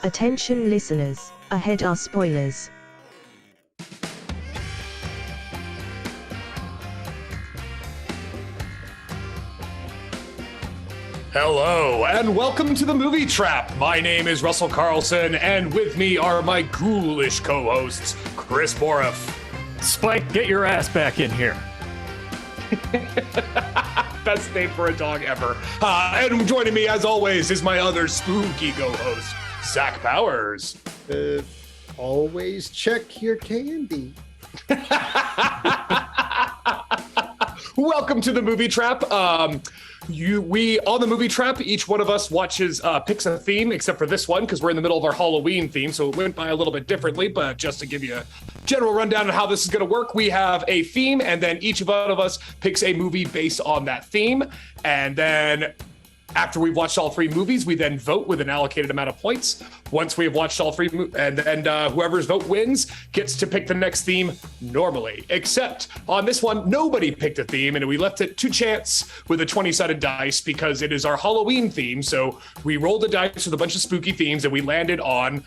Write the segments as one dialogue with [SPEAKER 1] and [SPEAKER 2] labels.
[SPEAKER 1] Attention listeners, ahead are spoilers.
[SPEAKER 2] Hello, and welcome to the Movie Trap. My name is Russell Carlson, and with me are my ghoulish co-hosts, Chris Boroff.
[SPEAKER 3] Spike, get your ass back in here.
[SPEAKER 2] Best name for a dog ever. And joining me, as always, is my other spooky co-host, Zach Powers.
[SPEAKER 4] Always check your candy.
[SPEAKER 2] Welcome to the Movie Trap. We on the Movie Trap, each one of us picks a theme, except for this one, because we're in the middle of our Halloween theme, so it went by a little bit differently, but just to give you a general rundown of how this is going to work, we have a theme, and then each one of us picks a movie based on that theme, and then after we've watched all three movies, we then vote with an allocated amount of points. Once we have watched all three, and whoever's vote wins gets to pick the next theme normally. Except on this one, nobody picked a theme, and we left it to chance with a 20-sided dice because it is our Halloween theme. So we rolled the dice with a bunch of spooky themes, and we landed on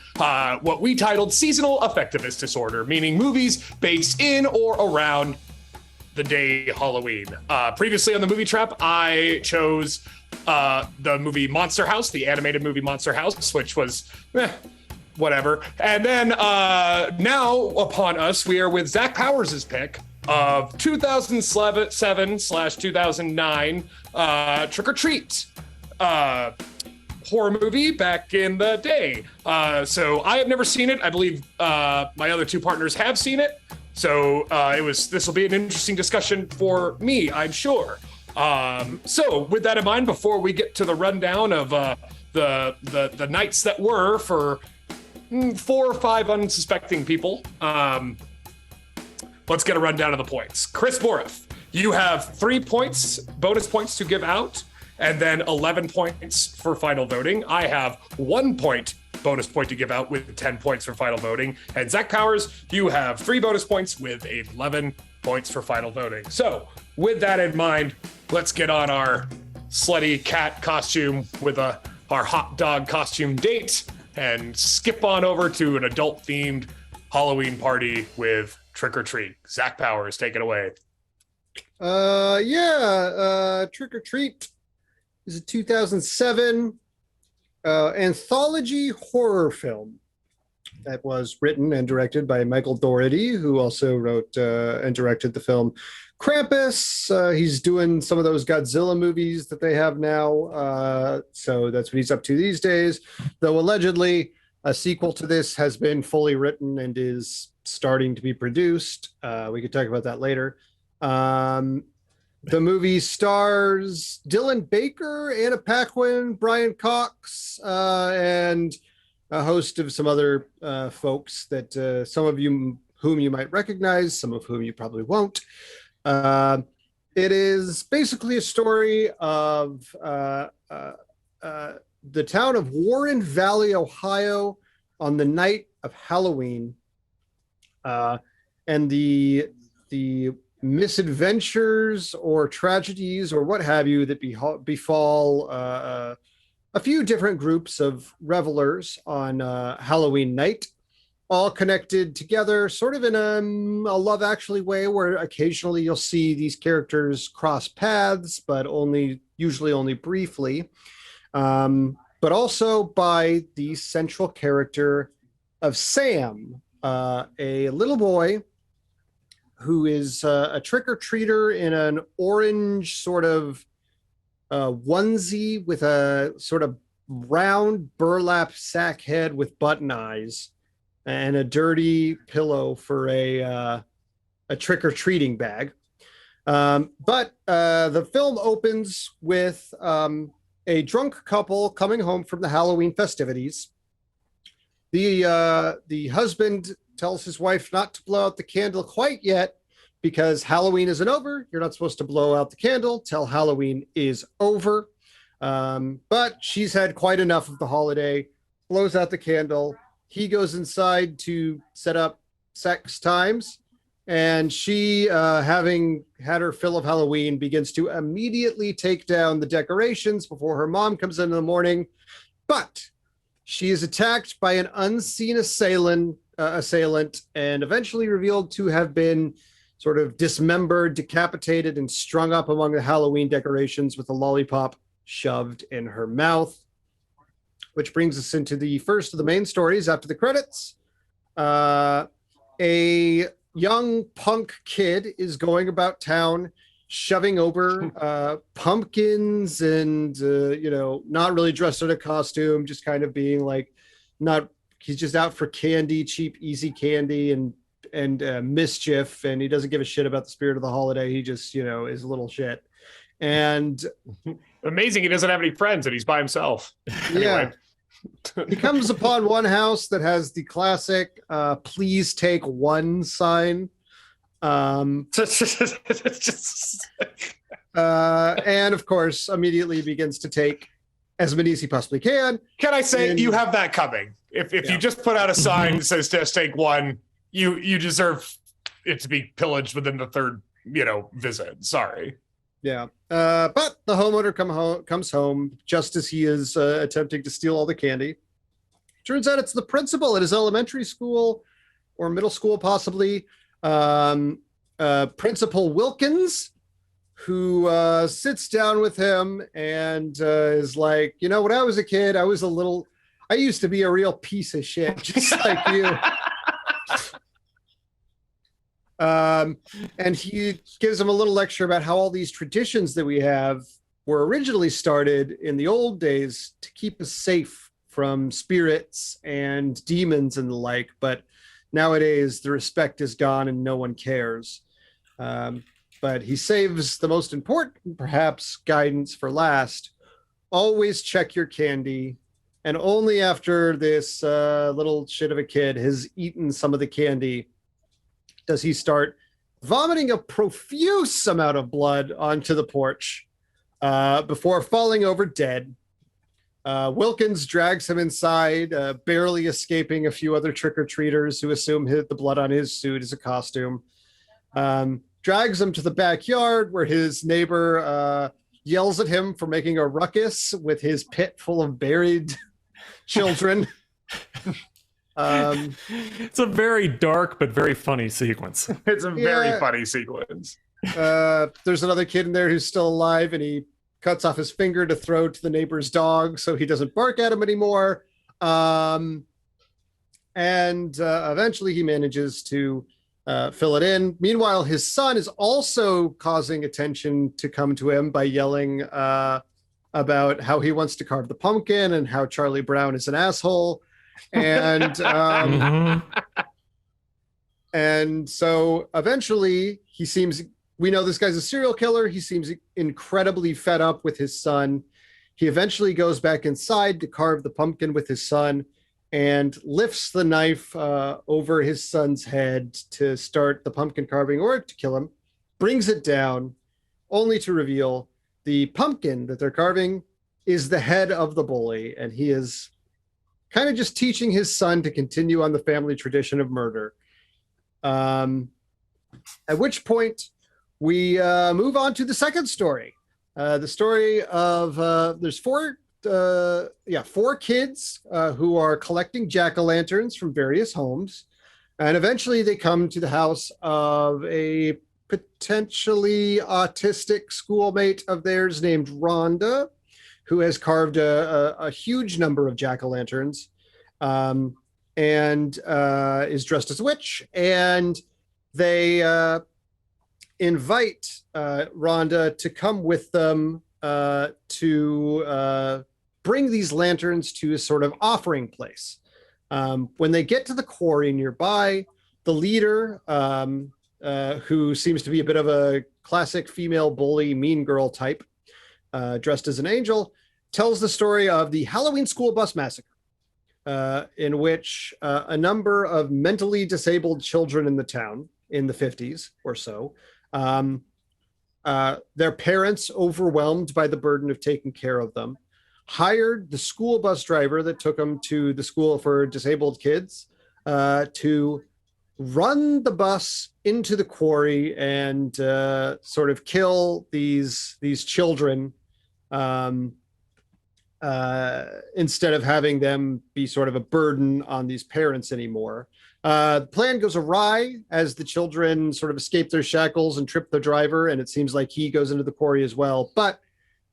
[SPEAKER 2] what we titled Seasonal Effectiveness Disorder, meaning movies based in or around the day Halloween. Previously on the Movie Trap, I chose the movie Monster House, the animated movie Monster House, which was whatever. And then now upon us, we are with Zach Powers' pick of 2007/2009 Trick or Treat horror movie back in the day. So I have never seen it. I believe my other two partners have seen it. So this will be an interesting discussion for me, I'm sure. So with that in mind, before we get to the rundown of the nights that were for 4 or 5 unsuspecting people, let's get a rundown of the points. Chris Boroff, you have 3 points, bonus points to give out, and then 11 points for final voting. I have 1 point bonus point to give out with 10 points for final voting. And Zach Powers, you have 3 bonus points with 11 points for final voting. So with that in mind, let's get on our slutty cat costume with our hot dog costume date and skip on over to an adult themed Halloween party with Trick or Treat. Zach Powers, take it away.
[SPEAKER 4] Trick or Treat is a 2007 anthology horror film that was written and directed by Michael Dougherty, who also wrote and directed the film Krampus. He's doing some of those Godzilla movies that they have now. So that's what he's up to these days. Though allegedly a sequel to this has been fully written and is starting to be produced. We could talk about that later. The movie stars Dylan Baker, Anna Paquin, Brian Cox, and a host of some other folks that some of you whom you might recognize, some of whom you probably won't. It is basically a story of the town of Warren Valley, Ohio, on the night of Halloween, and the misadventures or tragedies or what have you that befall a few different groups of revelers on Halloween night, all connected together sort of in a Love Actually way, where occasionally you'll see these characters cross paths, but usually only briefly, but also by the central character of Sam, a little boy who is a trick-or-treater in an orange sort of onesie with a sort of round burlap sack head with button eyes and a dirty pillow for a trick-or-treating bag. But the film opens with a drunk couple coming home from the Halloween festivities. The husband tells his wife not to blow out the candle quite yet because Halloween isn't over. You're not supposed to blow out the candle till Halloween is over. But she's had quite enough of the holiday, blows out the candle. He goes inside to set up sex times, and she, having had her fill of Halloween, begins to immediately take down the decorations before her mom comes in the morning. But She is attacked by an unseen assailant and eventually revealed to have been sort of dismembered, decapitated, and strung up among the Halloween decorations with a lollipop shoved in her mouth. Which brings us into the first of the main stories after the credits. A young punk kid is going about town shoving over pumpkins and, not really dressed in a costume, just kind of being like, he's just out for candy, cheap, easy candy and mischief. And he doesn't give a shit about the spirit of the holiday. He just, is a little shit. And
[SPEAKER 2] amazing. He doesn't have any friends and he's by himself.
[SPEAKER 4] Yeah. He comes upon one house that has the classic please take one sign. And of course, immediately begins to take as many as he possibly can.
[SPEAKER 2] Can I say you have that coming? If you just put out a sign that says just take one, you deserve it to be pillaged within the third, visit. Sorry.
[SPEAKER 4] Yeah. But the homeowner comes home just as he is attempting to steal all the candy. Turns out it's the principal at his elementary school or middle school, possibly. Principal Wilkins, who sits down with him and is like, when I was a kid, I used to be a real piece of shit, just like you. And he gives him a little lecture about how all these traditions that we have were originally started in the old days to keep us safe from spirits and demons and the like. But nowadays the respect is gone and no one cares. But he saves the most important, perhaps, guidance for last. Always check your candy. And only after this little shit of a kid has eaten some of the candy does he start vomiting a profuse amount of blood onto the porch before falling over dead. Wilkins drags him inside, barely escaping a few other trick-or-treaters who assume the blood on his suit is a costume. Drags him to the backyard where his neighbor yells at him for making a ruckus with his pit full of buried children.
[SPEAKER 3] It's a very dark but very funny sequence.
[SPEAKER 2] It's a very funny sequence.
[SPEAKER 4] There's another kid in there who's still alive, and he cuts off his finger to throw to the neighbor's dog so he doesn't bark at him anymore. And eventually he manages to fill it in. Meanwhile, his son is also causing attention to come to him by yelling about how he wants to carve the pumpkin and how Charlie Brown is an asshole. And and so eventually we know this guy's a serial killer. He seems incredibly fed up with his son. He eventually goes back inside to carve the pumpkin with his son and lifts the knife over his son's head to start the pumpkin carving or to kill him, brings it down only to reveal the pumpkin that they're carving is the head of the bully. And he is kind of just teaching his son to continue on the family tradition of murder. At which point we move on to the second story. The story of there's four kids who are collecting jack-o'-lanterns from various homes. And eventually they come to the house of a potentially autistic schoolmate of theirs named Rhonda, who has carved a huge number of jack-o'-lanterns and is dressed as a witch. And they invite Rhonda to come with them to bring these lanterns to a sort of offering place. When they get to the quarry nearby, the leader, who seems to be a bit of a classic female bully, mean girl type, dressed as an angel, tells the story of the Halloween school bus massacre, in which a number of mentally disabled children in the town in the 50s or so, their parents, overwhelmed by the burden of taking care of them, hired the school bus driver that took them to the school for disabled kids to run the bus into the quarry and sort of kill these children instead of having them be sort of a burden on these parents anymore. The plan goes awry as the children sort of escape their shackles and trip the driver, and it seems like he goes into the quarry as well. But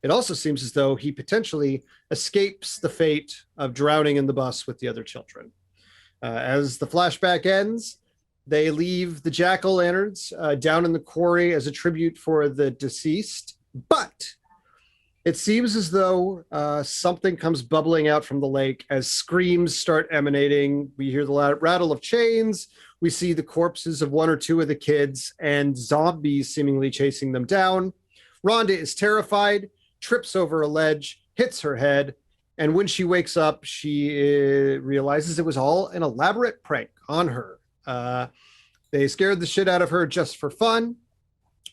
[SPEAKER 4] it also seems as though he potentially escapes the fate of drowning in the bus with the other children. As the flashback ends, they leave the jack-o'-lanterns down in the quarry as a tribute for the deceased, but it seems as though something comes bubbling out from the lake as screams start emanating. We hear the rattle of chains. We see the corpses of one or two of the kids and zombies seemingly chasing them down. Rhonda is terrified, trips over a ledge, hits her head, and when she wakes up, she realizes it was all an elaborate prank on her. They scared the shit out of her just for fun,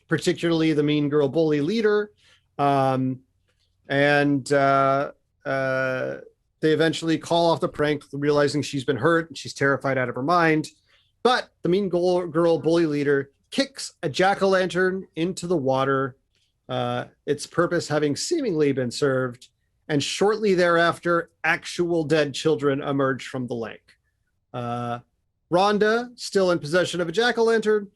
[SPEAKER 4] particularly the mean girl bully leader. And they eventually call off the prank, realizing she's been hurt and she's terrified out of her mind. But the mean girl bully leader kicks a jack-o'-lantern into the water, its purpose having seemingly been served. And shortly thereafter, actual dead children emerge from the lake. Rhonda, still in possession of a jack-o'-lantern,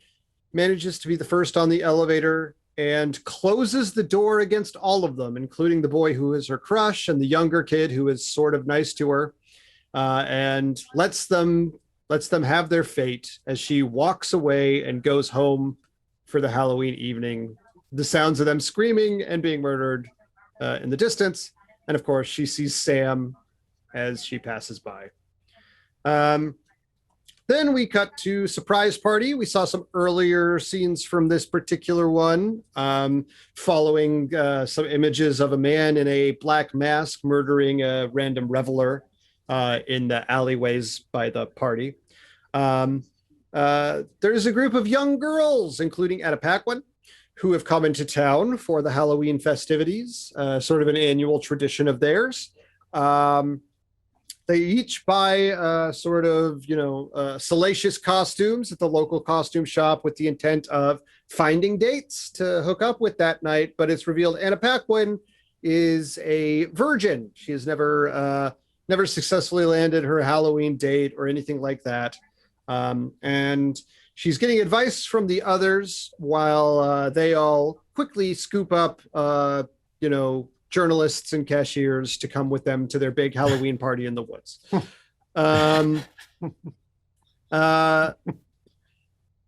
[SPEAKER 4] manages to be the first on the elevator and closes the door against all of them, including the boy who is her crush and the younger kid who is sort of nice to her, and lets them have their fate as she walks away and goes home for the Halloween evening. The sounds of them screaming and being murdered in the distance. And of course, she sees Sam as she passes by. Then we cut to Surprise Party. We saw some earlier scenes from this particular one, following some images of a man in a black mask murdering a random reveler in the alleyways by the party. There's a group of young girls, including Anna Paquin, who have come into town for the Halloween festivities, sort of an annual tradition of theirs. They each buy salacious costumes at the local costume shop with the intent of finding dates to hook up with that night. But it's revealed Anna Paquin is a virgin. She has never successfully landed her Halloween date or anything like that. And she's getting advice from the others while they all quickly scoop up, journalists and cashiers to come with them to their big Halloween party in the woods.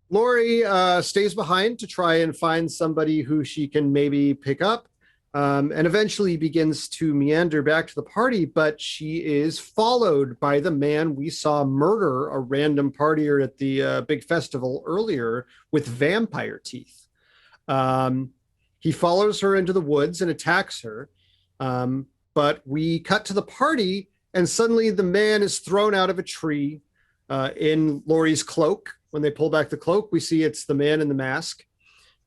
[SPEAKER 4] Lori stays behind to try and find somebody who she can maybe pick up, and eventually begins to meander back to the party, but she is followed by the man we saw murder a random partier at the big festival earlier with vampire teeth. He follows her into the woods and attacks her. But we cut to the party, and suddenly the man is thrown out of a tree in Laurie's cloak. When they pull back the cloak, we see it's the man in the mask,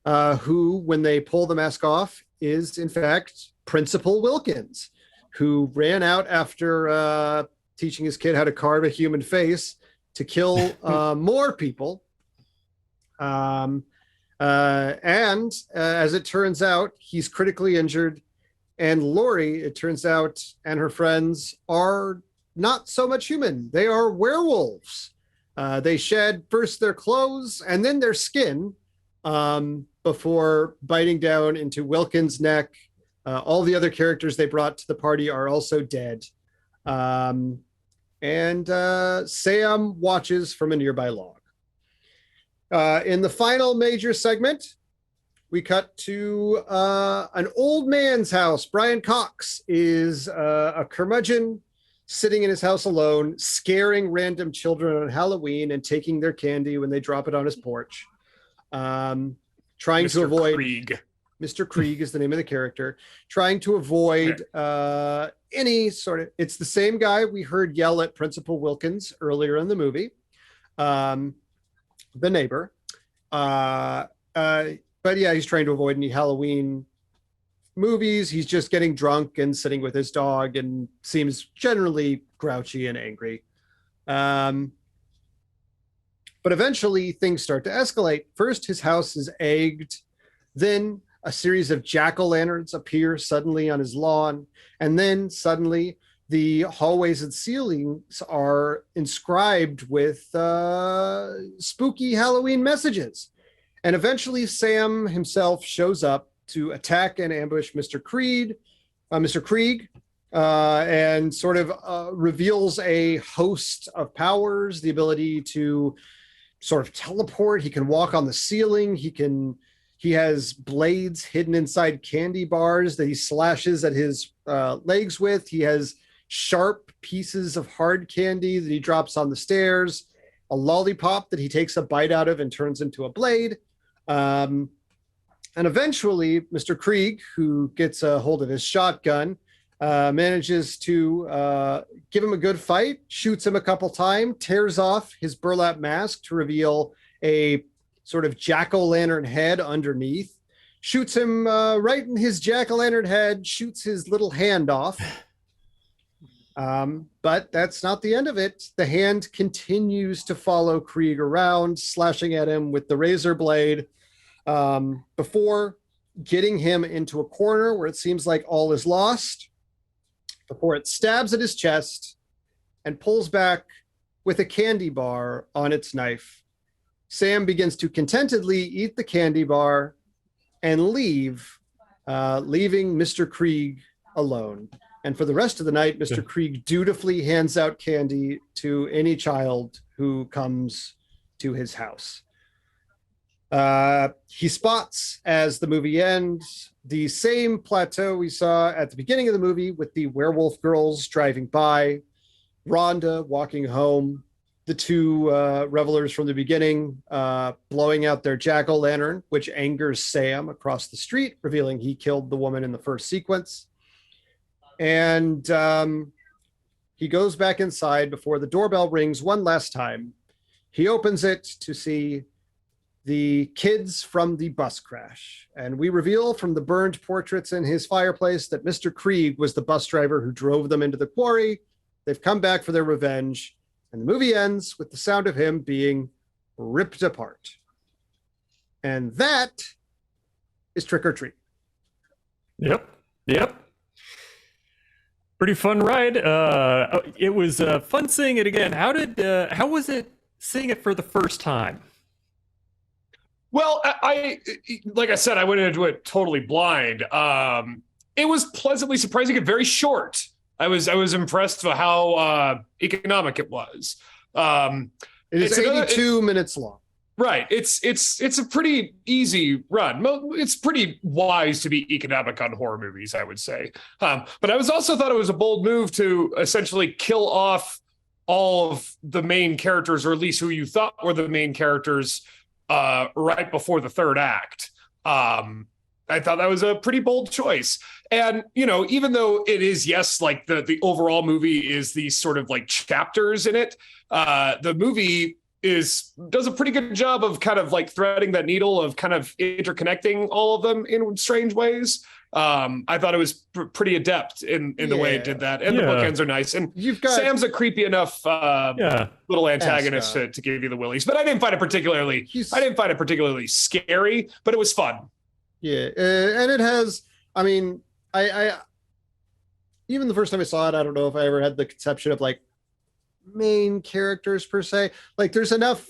[SPEAKER 4] who, when they pull the mask off, is in fact Principal Wilkins, who ran out after teaching his kid how to carve a human face to kill more people. And as it turns out, he's critically injured. And Lori, it turns out, and her friends are not so much human. They are werewolves. They shed first their clothes and then their skin before biting down into Wilkins' neck. All the other characters they brought to the party are also dead. And Sam watches from a nearby log. In the final major segment, we cut to an old man's house. Brian Cox is a curmudgeon sitting in his house alone, scaring random children on Halloween and taking their candy when they drop it on his porch. Trying to avoid...
[SPEAKER 2] Krieg.
[SPEAKER 4] Mr. Krieg is the name of the character. Trying to avoid any sort of... It's the same guy we heard yell at Principal Wilkins earlier in the movie. The neighbor. But yeah, he's trying to avoid any Halloween movies. He's just getting drunk and sitting with his dog and seems generally grouchy and angry. But eventually things start to escalate. First, his house is egged. Then a series of jack-o'-lanterns appear suddenly on his lawn, and then suddenly the hallways and ceilings are inscribed with spooky Halloween messages. And eventually Sam himself shows up to attack and ambush Mr. Krieg, and sort of reveals a host of powers, the ability to sort of teleport. He can walk on the ceiling. He has blades hidden inside candy bars that he slashes at his legs with. He has sharp pieces of hard candy that he drops on the stairs, a lollipop that he takes a bite out of and turns into a blade. And eventually, Mr. Krieg, who gets a hold of his shotgun, manages to give him a good fight, shoots him a couple times, tears off his burlap mask to reveal a sort of jack-o'-lantern head underneath, shoots him right in his jack-o'-lantern head, shoots his little hand off. But that's not the end of it. The hand continues to follow Krieg around, slashing at him with the razor blade, before getting him into a corner where it seems like all is lost, before it stabs at his chest and pulls back with a candy bar on its knife. Sam begins to contentedly eat the candy bar and leave, leaving Mr. Krieg alone. And for the rest of the night, Mr. Krieg dutifully hands out candy to any child who comes to his house. He spots, as the movie ends, the same plateau we saw at the beginning of the movie with the werewolf girls driving by, Rhonda walking home, the two revelers from the beginning blowing out their jack-o'-lantern, which angers Sam across the street, revealing he killed the woman in the first sequence. And he goes back inside before the doorbell rings one last time. He opens it to see the kids from the bus crash. And we reveal from the burned portraits in his fireplace that Mr. Krieg was the bus driver who drove them into the quarry. They've come back for their revenge. And the movie ends with the sound of him being ripped apart. And that is Trick or Treat.
[SPEAKER 3] Yep. Pretty fun ride. It was fun seeing it again. How was it seeing it for the first time?
[SPEAKER 2] Well, I like I said, I went into it totally blind. It was pleasantly surprising and very short. I was impressed with how economic it was. It
[SPEAKER 4] is 82 minutes long.
[SPEAKER 2] Right. It's a pretty easy run. It's pretty wise to be economic on horror movies, I would say. But I also thought it was a bold move to essentially kill off all of the main characters, or at least who you thought were the main characters, right before the third act. I thought that was a pretty bold choice. And, even though it is, yes, like the overall movie is these sort of like chapters in it, the movie does a pretty good job of kind of like threading that needle of kind of interconnecting all of them in strange ways. I thought it was pretty adept in the way it did that. And the bookends are nice. And Sam's a creepy enough little antagonist to give you the willies. But I didn't find it particularly scary, but it was fun.
[SPEAKER 4] Yeah. And it has, I even the first time I saw it, I don't know if I ever had the conception of like main characters per se. Like there's enough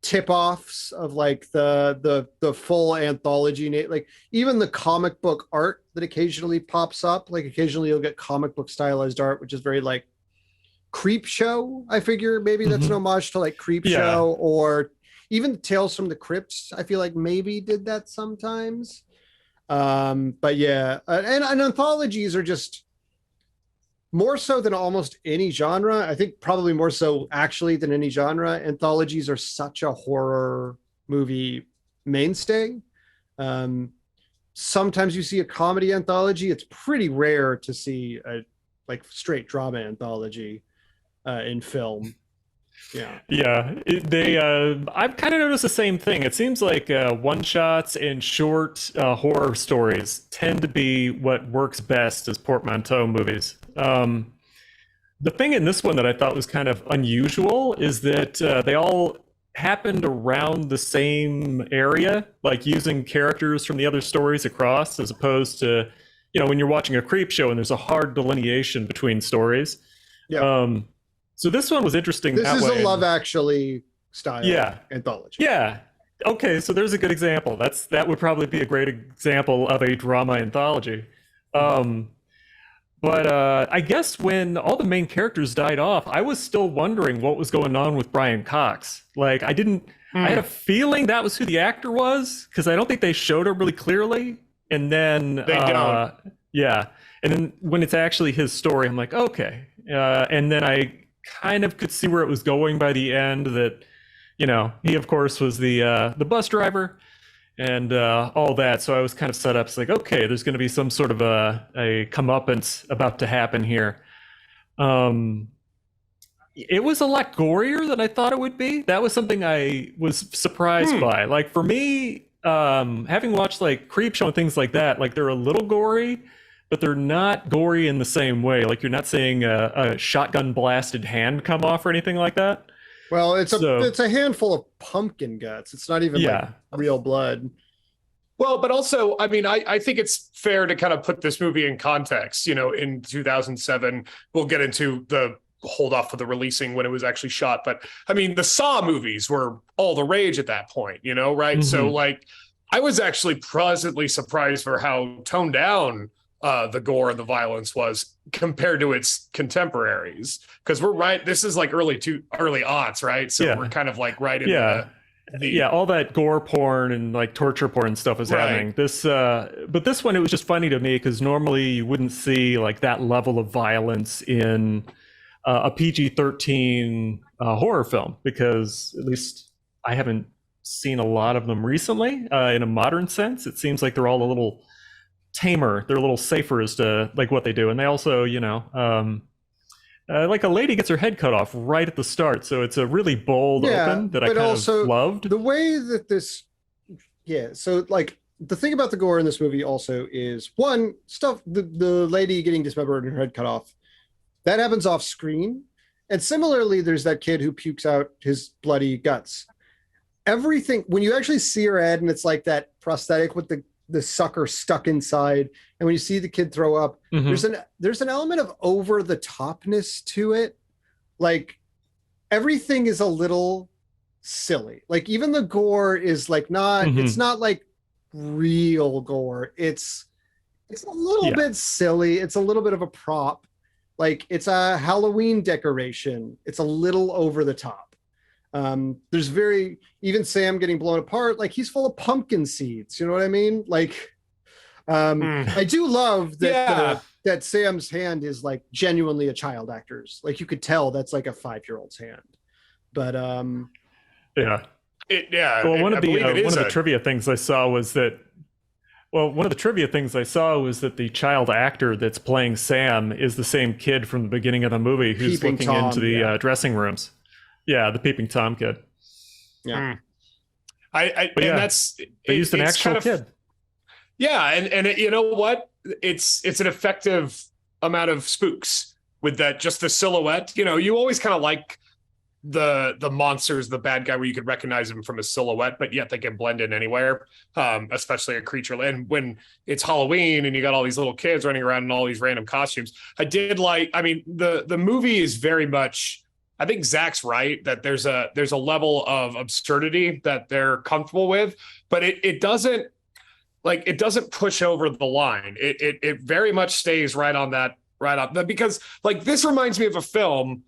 [SPEAKER 4] tip-offs of like the full anthology, like even the comic book art that occasionally pops up. Like occasionally you'll get comic book stylized art, which is very like Creep Show. I figure maybe that's an homage to like Creep Show, or even Tales from the Crypt. I feel like maybe did that sometimes. But yeah, and anthologies are just more so than almost any genre. I think probably more so actually than any genre. Anthologies are such a horror movie mainstay. Sometimes you see a comedy anthology. It's pretty rare to see a like straight drama anthology in film. I've kind of noticed the same thing. It seems like one-shots and short horror stories tend to be what works best as portmanteau movies. The thing in this one that I thought was kind of unusual is that they all
[SPEAKER 3] happened around the same area, like using characters from the other stories across, as opposed to, when you're watching a creep show and there's a hard delineation between stories.
[SPEAKER 4] Yeah.
[SPEAKER 3] So this one was interesting.
[SPEAKER 4] This
[SPEAKER 3] that
[SPEAKER 4] is
[SPEAKER 3] way.
[SPEAKER 4] a Love Actually style anthology.
[SPEAKER 3] Yeah. Okay, so there's a good example. That would probably be a great example of a drama anthology. But I guess when all the main characters died off, I was still wondering what was going on with Brian Cox. Like, I had a feeling that was who the actor was, because I don't think they showed it really clearly. And then
[SPEAKER 2] They don't.
[SPEAKER 3] Yeah. And then when it's actually his story, I'm like, okay. And then I kind of could see where it was going by the end, that, he of course was the bus driver and all that. So I was kind of set up. It's like, okay, there's going to be some sort of a comeuppance about to happen here. It was a lot gorier than I thought it would be. That was something I was surprised by. Like, for me, having watched like Creepshow and things like that, like, they're a little gory, but they're not gory in the same way. Like, you're not seeing a shotgun blasted hand come off or anything like that.
[SPEAKER 4] Well, it's a handful of pumpkin guts. It's not even like real blood.
[SPEAKER 2] Well, but also, I mean, I think it's fair to kind of put this movie in context. In 2007, we'll get into the hold off for the releasing when it was actually shot. But I mean, the Saw movies were all the rage at that point, right? Mm-hmm. So like, I was actually pleasantly surprised for how toned down the gore and the violence was compared to its contemporaries. Because this is like early aughts, right? So we're kind of like right in the
[SPEAKER 3] all that gore porn and like torture porn stuff was happening. But this one, it was just funny to me because normally you wouldn't see like that level of violence in a PG-13 horror film, because at least I haven't seen a lot of them recently in a modern sense. It seems like they're all a little tamer. They're a little safer as to like what they do. And they also, like a lady gets her head cut off right at the start. So it's a really bold open that I kind of loved.
[SPEAKER 4] The way that this, so like the thing about the gore in this movie also is the lady getting dismembered and her head cut off, that happens off screen. And similarly, there's that kid who pukes out his bloody guts. Everything, when you actually see her head and it's like that prosthetic with the sucker stuck inside, and when you see the kid throw up, there's an element of over the topness to it. Like, everything is a little silly. Like, even the gore is like it's not like real gore. It's a little bit silly. It's a little bit of a prop. Like, it's a Halloween decoration. It's a little over the top. There's even Sam getting blown apart, like, he's full of pumpkin seeds. You know what I mean? Like, I do love that that Sam's hand is like genuinely a child actor's. Like, you could tell that's like a 5-year-old's hand. But
[SPEAKER 3] Well, one of the trivia things I saw was that the child actor that's playing Sam is the same kid from the beginning of the movie who's
[SPEAKER 4] Peeping
[SPEAKER 3] looking
[SPEAKER 4] Tom,
[SPEAKER 3] into the dressing rooms. Yeah, the Peeping Tom kid.
[SPEAKER 4] Yeah.
[SPEAKER 2] And that's
[SPEAKER 3] they used an actual kid.
[SPEAKER 2] Yeah, and you know what? It's an effective amount of spooks with that, just the silhouette. You always kind of like the monsters, the bad guy, where you could recognize him from his silhouette, but yet they can blend in anywhere, especially a creature. And when it's Halloween and you got all these little kids running around in all these random costumes, the movie is very much, I think Zach's right that there's a level of absurdity that they're comfortable with, but it doesn't push over the line. It very much stays right on that, because like, this reminds me of a film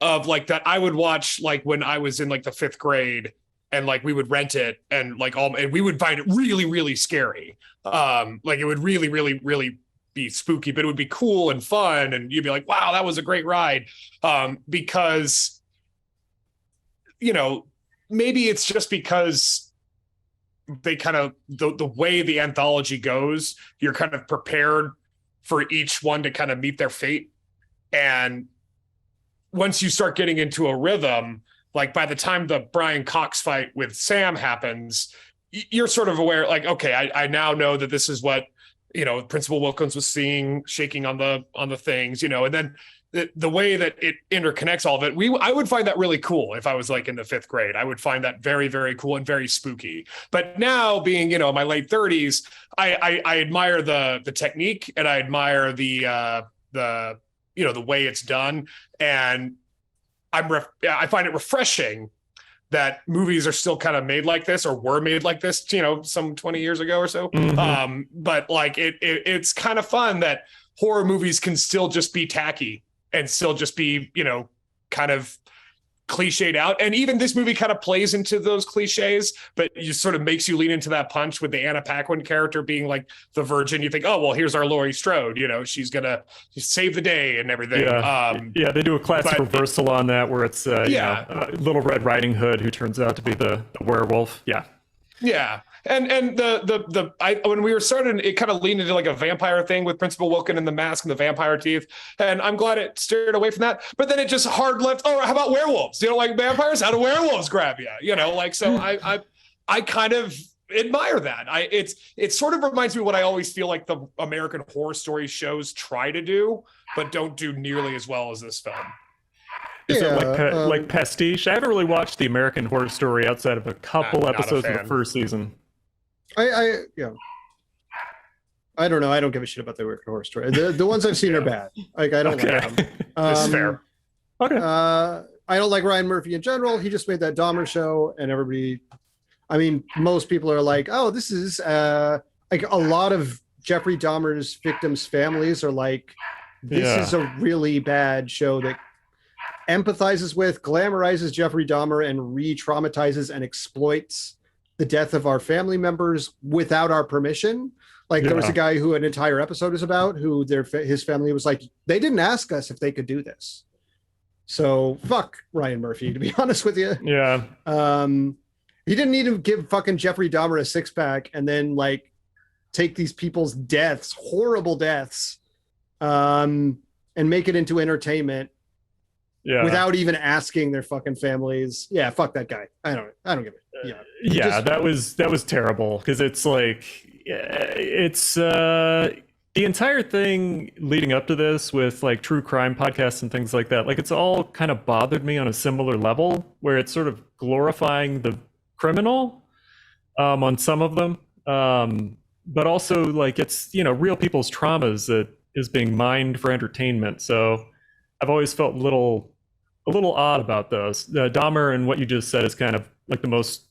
[SPEAKER 2] of like that I would watch like when I was in like the 5th grade, and like we would rent it and and we would find it really, really scary. Like, it would really, really, really be spooky, but it would be cool and fun, and you'd be like, wow, that was a great ride. Because maybe it's just because they kind of the way the anthology goes, you're kind of prepared for each one to kind of meet their fate. And once you start getting into a rhythm, like by the time the Brian Cox fight with Sam happens, you're sort of aware, like, okay, I now know that this is what Principal Wilkins was seeing, shaking on the things, and then the way that it interconnects all of it, I would find that really cool if I was like in the 5th grade. I would find that very, very cool and very spooky. But now, being, you know, in my late 30s, I admire the technique, and I admire the you know, the way it's done, and I find it refreshing that movies are still kind of made like this, or were made like this, you know, some 20 years ago or so.
[SPEAKER 3] Mhm.
[SPEAKER 2] But like it's kind of fun that horror movies can still just be tacky and still just be, you know, kind of cliched out. And even this movie kind of plays into those cliches, but it just sort of makes you lean into that punch with the Anna Paquin character being like the virgin. You think, oh, well, here's our Laurie Strode, you know, she's gonna save the day and everything.
[SPEAKER 3] Yeah, they do a classic reversal on that where it's you know, Little Red Riding Hood who turns out to be the werewolf. Yeah.
[SPEAKER 2] And when we were starting, it kind of leaned into like a vampire thing with Principal Wilkin and the mask and the vampire teeth. And I'm glad it steered away from that. But then it just hard left. Oh, how about werewolves? You don't like vampires? How do werewolves grab you? You know, like, so I kind of admire that. It sort of reminds me of what I always feel like the American Horror Story shows try to do, but don't do nearly as well as this film.
[SPEAKER 3] Is it like pastiche? I haven't really watched the American Horror Story outside of a couple episodes of the first season.
[SPEAKER 4] I don't know. I don't give a shit about the American Horror Story. The ones I've seen are bad. Like, I don't like them.
[SPEAKER 2] That's fair.
[SPEAKER 3] Okay.
[SPEAKER 4] I don't like Ryan Murphy in general. He just made that Dahmer show, and everybody, I mean, most people are like, oh, this is like a lot of Jeffrey Dahmer's victims' families are like, this is a really bad show that empathizes with, glamorizes Jeffrey Dahmer, and re-traumatizes and exploits the death of our family members without our permission. Like there was a guy who an entire episode is about, who his family was like, they didn't ask us if they could do this. So fuck Ryan Murphy, to be honest with you.
[SPEAKER 3] Yeah.
[SPEAKER 4] He didn't need to give fucking Jeffrey Dahmer a 6-pack and then like take these people's deaths, horrible deaths, and make it into entertainment. Yeah. Without even asking their fucking families. Yeah, fuck that guy. I don't give it.
[SPEAKER 3] Yeah. That was terrible, because it's like it's the entire thing leading up to this with like true crime podcasts and things like that. Like, it's all kind of bothered me on a similar level, where it's sort of glorifying the criminal on some of them, but also like it's, you know, real people's traumas that is being mined for entertainment. So I've always felt a little odd about those. Dahmer and what you just said is kind of like the most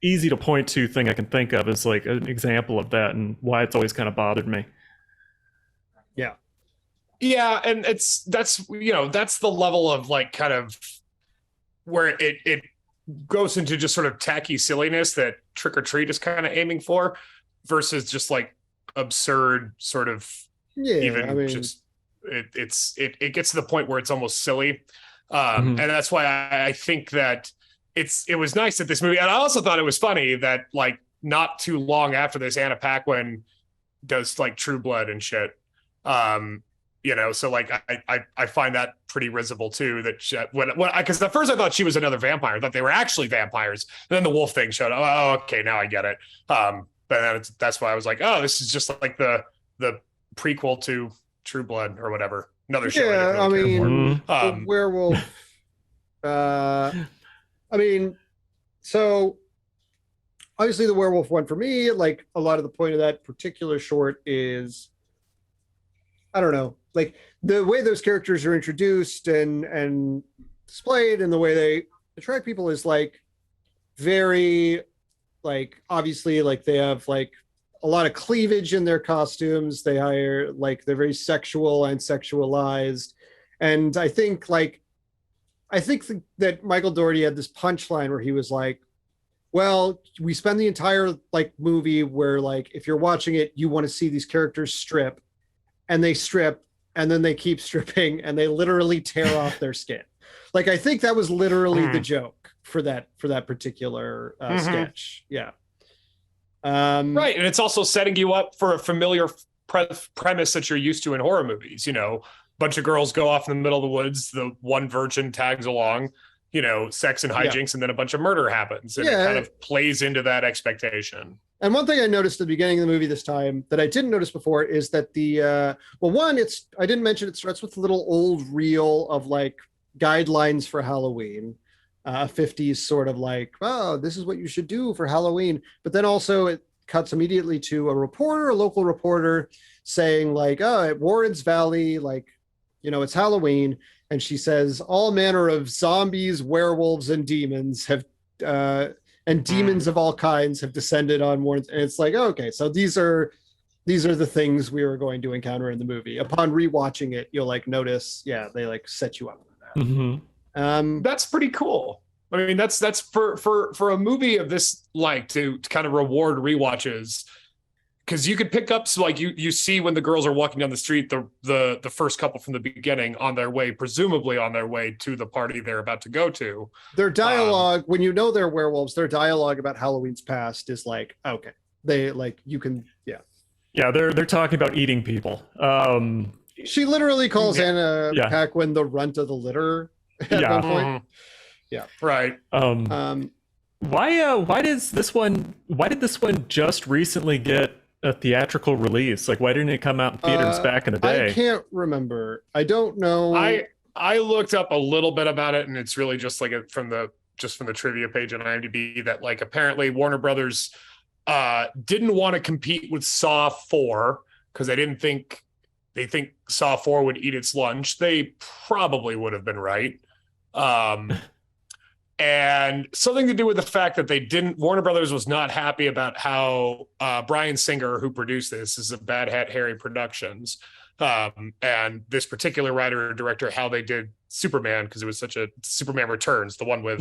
[SPEAKER 3] easy to point to thing I can think of as like an example of that, and why it's always kind of bothered me.
[SPEAKER 2] Yeah, and that's the level of like kind of where it goes into just sort of tacky silliness that Trick or Treat is kind of aiming for, versus just like absurd sort of just. It gets to the point where it's almost silly, and that's why I think that it was nice that this movie, and I also thought it was funny that like not too long after this, Anna Paquin does like True Blood and shit, you know, so like I find that pretty risible too, that because at first I thought she was another vampire, I thought they were actually vampires, and then the wolf thing showed up. Oh, okay, now I get it. But then that's why I was like, oh, this is just like the prequel to True Blood or whatever, another show.
[SPEAKER 4] Yeah, I mean, werewolf. I mean, so obviously the werewolf one for me, like a lot of the point of that particular short is, I don't know, like the way those characters are introduced and displayed, and the way they attract people is like very, like, obviously, like they have like a lot of cleavage in their costumes. They hire, like, they're very sexual and sexualized. And I think that Michael Dougherty had this punchline where he was like, well, we spend the entire like movie where like, if you're watching it, you want to see these characters strip, and they strip, and then they keep stripping, and they literally tear off their skin. Like, I think that was literally the joke for that particular sketch. Yeah.
[SPEAKER 2] Right, and it's also setting you up for a familiar premise that you're used to in horror movies. You know, bunch of girls go off in the middle of the woods, the one virgin tags along, you know, sex and hijinks, and then a bunch of murder happens, and it kind of plays into that expectation.
[SPEAKER 4] And one thing I noticed at the beginning of the movie this time that I didn't notice before is that I didn't mention it starts with a little old reel of like guidelines for Halloween, 50s sort of like, oh, this is what you should do for Halloween. But then also it cuts immediately to a local reporter saying like, oh, at Warren's Valley, like, it's Halloween. And she says all manner of zombies, werewolves, and demons and demons of all kinds have descended on Warren's. And it's like, okay, so these are the things we are going to encounter in the movie. Upon rewatching it, you'll like notice, they like set you up for that.
[SPEAKER 3] Mm-hmm.
[SPEAKER 2] That's pretty cool. I mean, that's for a movie of this like to kind of reward rewatches, because you could pick up, so like you see when the girls are walking down the street, the first couple from the beginning presumably on their way to the party they're about to go to.
[SPEAKER 4] Their dialogue, when you know they're werewolves, their dialogue about Halloween's past is like, okay, they like, you can,
[SPEAKER 3] yeah, they're talking about eating people.
[SPEAKER 4] She literally calls Anna Paquin the runt of the litter at one point. Yeah,
[SPEAKER 2] right.
[SPEAKER 3] Why did this one just recently get a theatrical release? Like, why didn't it come out in theaters back in the day?
[SPEAKER 4] I can't remember. I don't know.
[SPEAKER 2] I looked up a little bit about it, and it's really just like from the trivia page on IMDb that like apparently Warner Brothers didn't want to compete with Saw 4 because they think Saw 4 would eat its lunch. They probably would have been right. And something to do with the fact that Warner Brothers was not happy about how Bryan Singer, who produced this, is a Bad Hat Harry Productions. And this particular writer or director, how they did Superman, because it was such a Superman Returns, the one with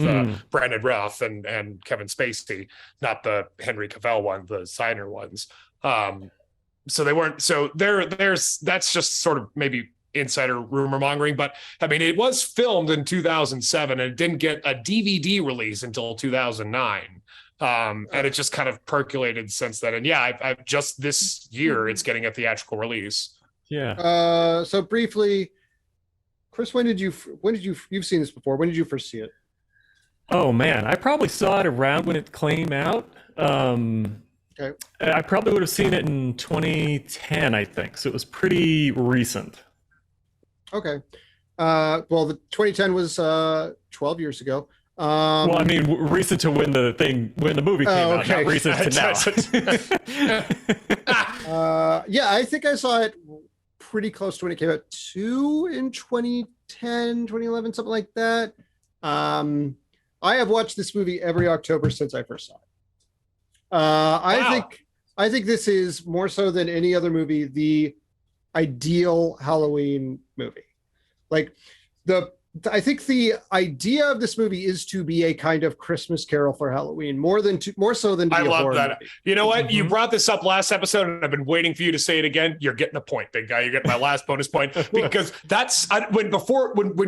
[SPEAKER 2] Brandon Routh and Kevin Spacey, not the Henry Cavill one, the Steiner ones. So they weren't, so that's just sort of maybe insider rumor mongering, but I mean, it was filmed in 2007 and it didn't get a DVD release until 2009. And it just kind of percolated since then. And I've just this year, it's getting a theatrical release.
[SPEAKER 3] Yeah.
[SPEAKER 4] So briefly, Chris, you've seen this before. When did you first see it?
[SPEAKER 3] Oh man, I probably saw it around when it came out.
[SPEAKER 4] Okay.
[SPEAKER 3] I probably would have seen it in 2010, I think. So it was pretty recent.
[SPEAKER 4] Okay. Well, the 2010 was 12 years ago.
[SPEAKER 3] Well, I mean, recent to when the movie came out, not recent to now.
[SPEAKER 4] I think I saw it pretty close to when it came out too, in 2010, 2011, something like that. I have watched this movie every October since I first saw it. Wow. I think this is more so than any other movie, the ideal Halloween movie. Like I think the idea of this movie is to be a kind of Christmas Carol for Halloween, more so than to be a horror movie.
[SPEAKER 2] You know what? You brought this up last episode, and I've been waiting for you to say it again. You're getting a point, big guy. You're getting my last bonus point, because that's when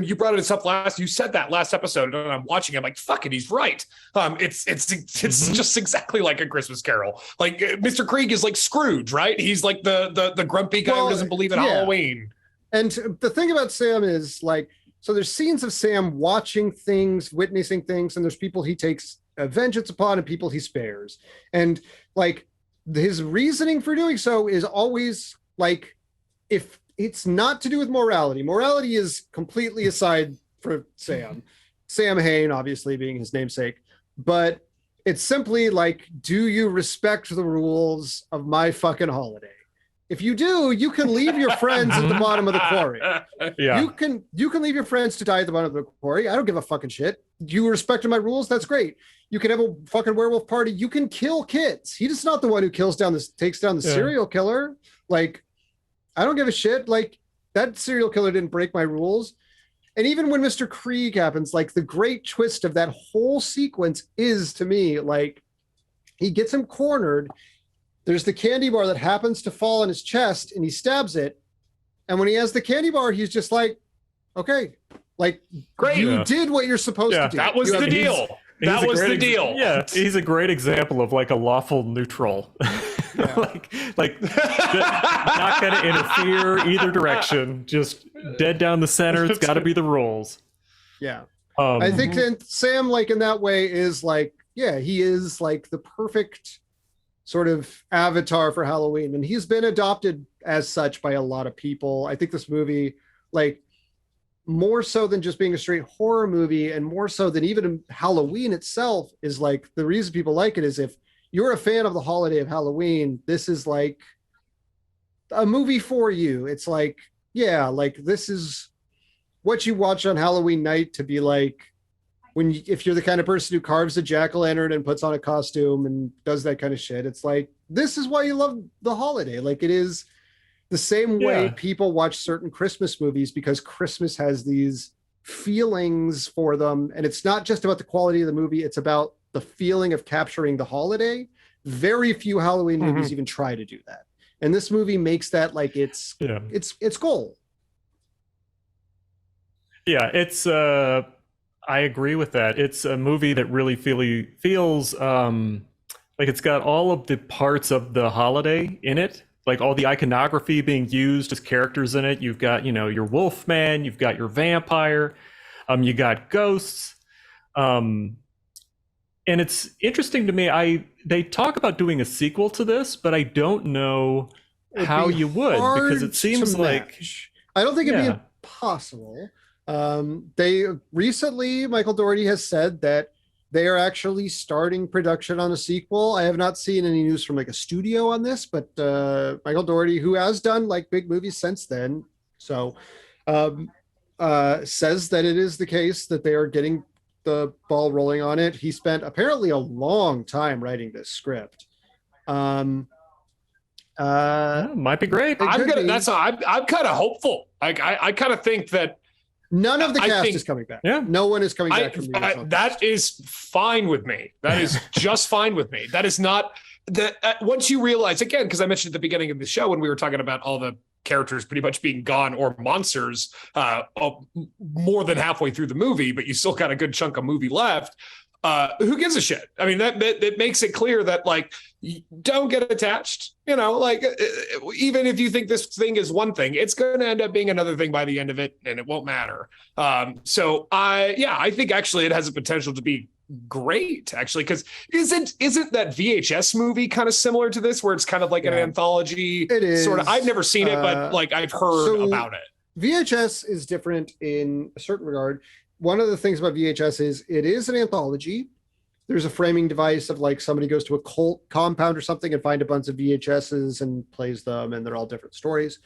[SPEAKER 2] you brought this up last. You said that last episode, and I'm watching. I'm like, fuck it, he's right. It's just exactly like a Christmas Carol. Like Mr. Krieg is like Scrooge, right? He's like the grumpy guy who doesn't believe in Halloween.
[SPEAKER 4] And the thing about Sam is like, so there's scenes of Sam watching things, witnessing things, and there's people he takes vengeance upon and people he spares. And like his reasoning for doing so is always like, if it's not to do with morality is completely aside for Sam Hain, obviously being his namesake, but it's simply like, do you respect the rules of my fucking holiday? If you do, you can leave your friends at the bottom of the quarry.
[SPEAKER 3] Yeah.
[SPEAKER 4] You can leave your friends to die at the bottom of the quarry. I don't give a fucking shit. You respect my rules? That's great. You can have a fucking werewolf party. You can kill kids. He's not the one who takes down the serial killer. Like, I don't give a shit. Like, that serial killer didn't break my rules. And even when Mr. Krieg happens, like, the great twist of that whole sequence is, to me, like, he gets him cornered. There's the candy bar that happens to fall on his chest, and he stabs it. And when he has the candy bar, he's just like, okay, like, great. You did what you're supposed to do.
[SPEAKER 2] That was the deal. That was the deal.
[SPEAKER 3] Yeah, he's a great example of like a lawful neutral. like not going to interfere either direction. Just dead down the center. It's got to be the rules.
[SPEAKER 4] Yeah. I think that Sam, like in that way, is like, he is like the perfect sort of avatar for Halloween, and he's been adopted as such by a lot of people. I think this movie, like, more so than just being a straight horror movie, and more so than even Halloween itself, is like, the reason people like it is if you're a fan of the holiday of Halloween, this is like a movie for you. It's like, yeah, like this is what you watch on Halloween night to be like, if you're the kind of person who carves a jack-o'-lantern and puts on a costume and does that kind of shit, it's like, this is why you love the holiday. Like, it is the same way people watch certain Christmas movies, because Christmas has these feelings for them. And it's not just about the quality of the movie, it's about the feeling of capturing the holiday. Very few Halloween movies even try to do that. And this movie makes that like its goal.
[SPEAKER 3] Yeah, it's I agree with that. It's a movie that really feels like it's got all of the parts of the holiday in it, like all the iconography being used as characters in it. You've got, you know, your wolfman, you've got your vampire, you got ghosts. And it's interesting to me, they talk about doing a sequel to this, but I don't know how you would, because it seems like
[SPEAKER 4] I don't think it'd be impossible. They recently, Michael Dougherty has said that they are actually starting production on a sequel. I have not seen any news from like a studio on this, but Michael Dougherty, who has done like big movies since then, so says that it is the case that they are getting the ball rolling on it. He spent apparently a long time writing this script.
[SPEAKER 3] Might be great.
[SPEAKER 2] I'm kind of hopeful. I kind of think that
[SPEAKER 4] none of the cast is coming back.
[SPEAKER 3] Yeah.
[SPEAKER 4] No one is coming back from the original
[SPEAKER 2] that is fine with me. That is just fine with me. That is not that once you realize, again, because I mentioned at the beginning of the show when we were talking about all the characters pretty much being gone or monsters more than halfway through the movie, but you still got a good chunk of movie left. Who gives a shit? I mean, that makes it clear that, like, don't get attached. You know, like, even if you think this thing is one thing, it's going to end up being another thing by the end of it, and it won't matter. So I think actually it has a potential to be great, actually, because isn't that VHS movie kind of similar to this, where it's kind of like an anthology?
[SPEAKER 4] It is
[SPEAKER 2] sort of. I've never seen it, but like I've heard about it.
[SPEAKER 4] VHS is different in a certain regard. One of the things about VHS is it is an anthology. There's a framing device of like somebody goes to a cult compound or something and find a bunch of VHSs and plays them, and they're all different stories.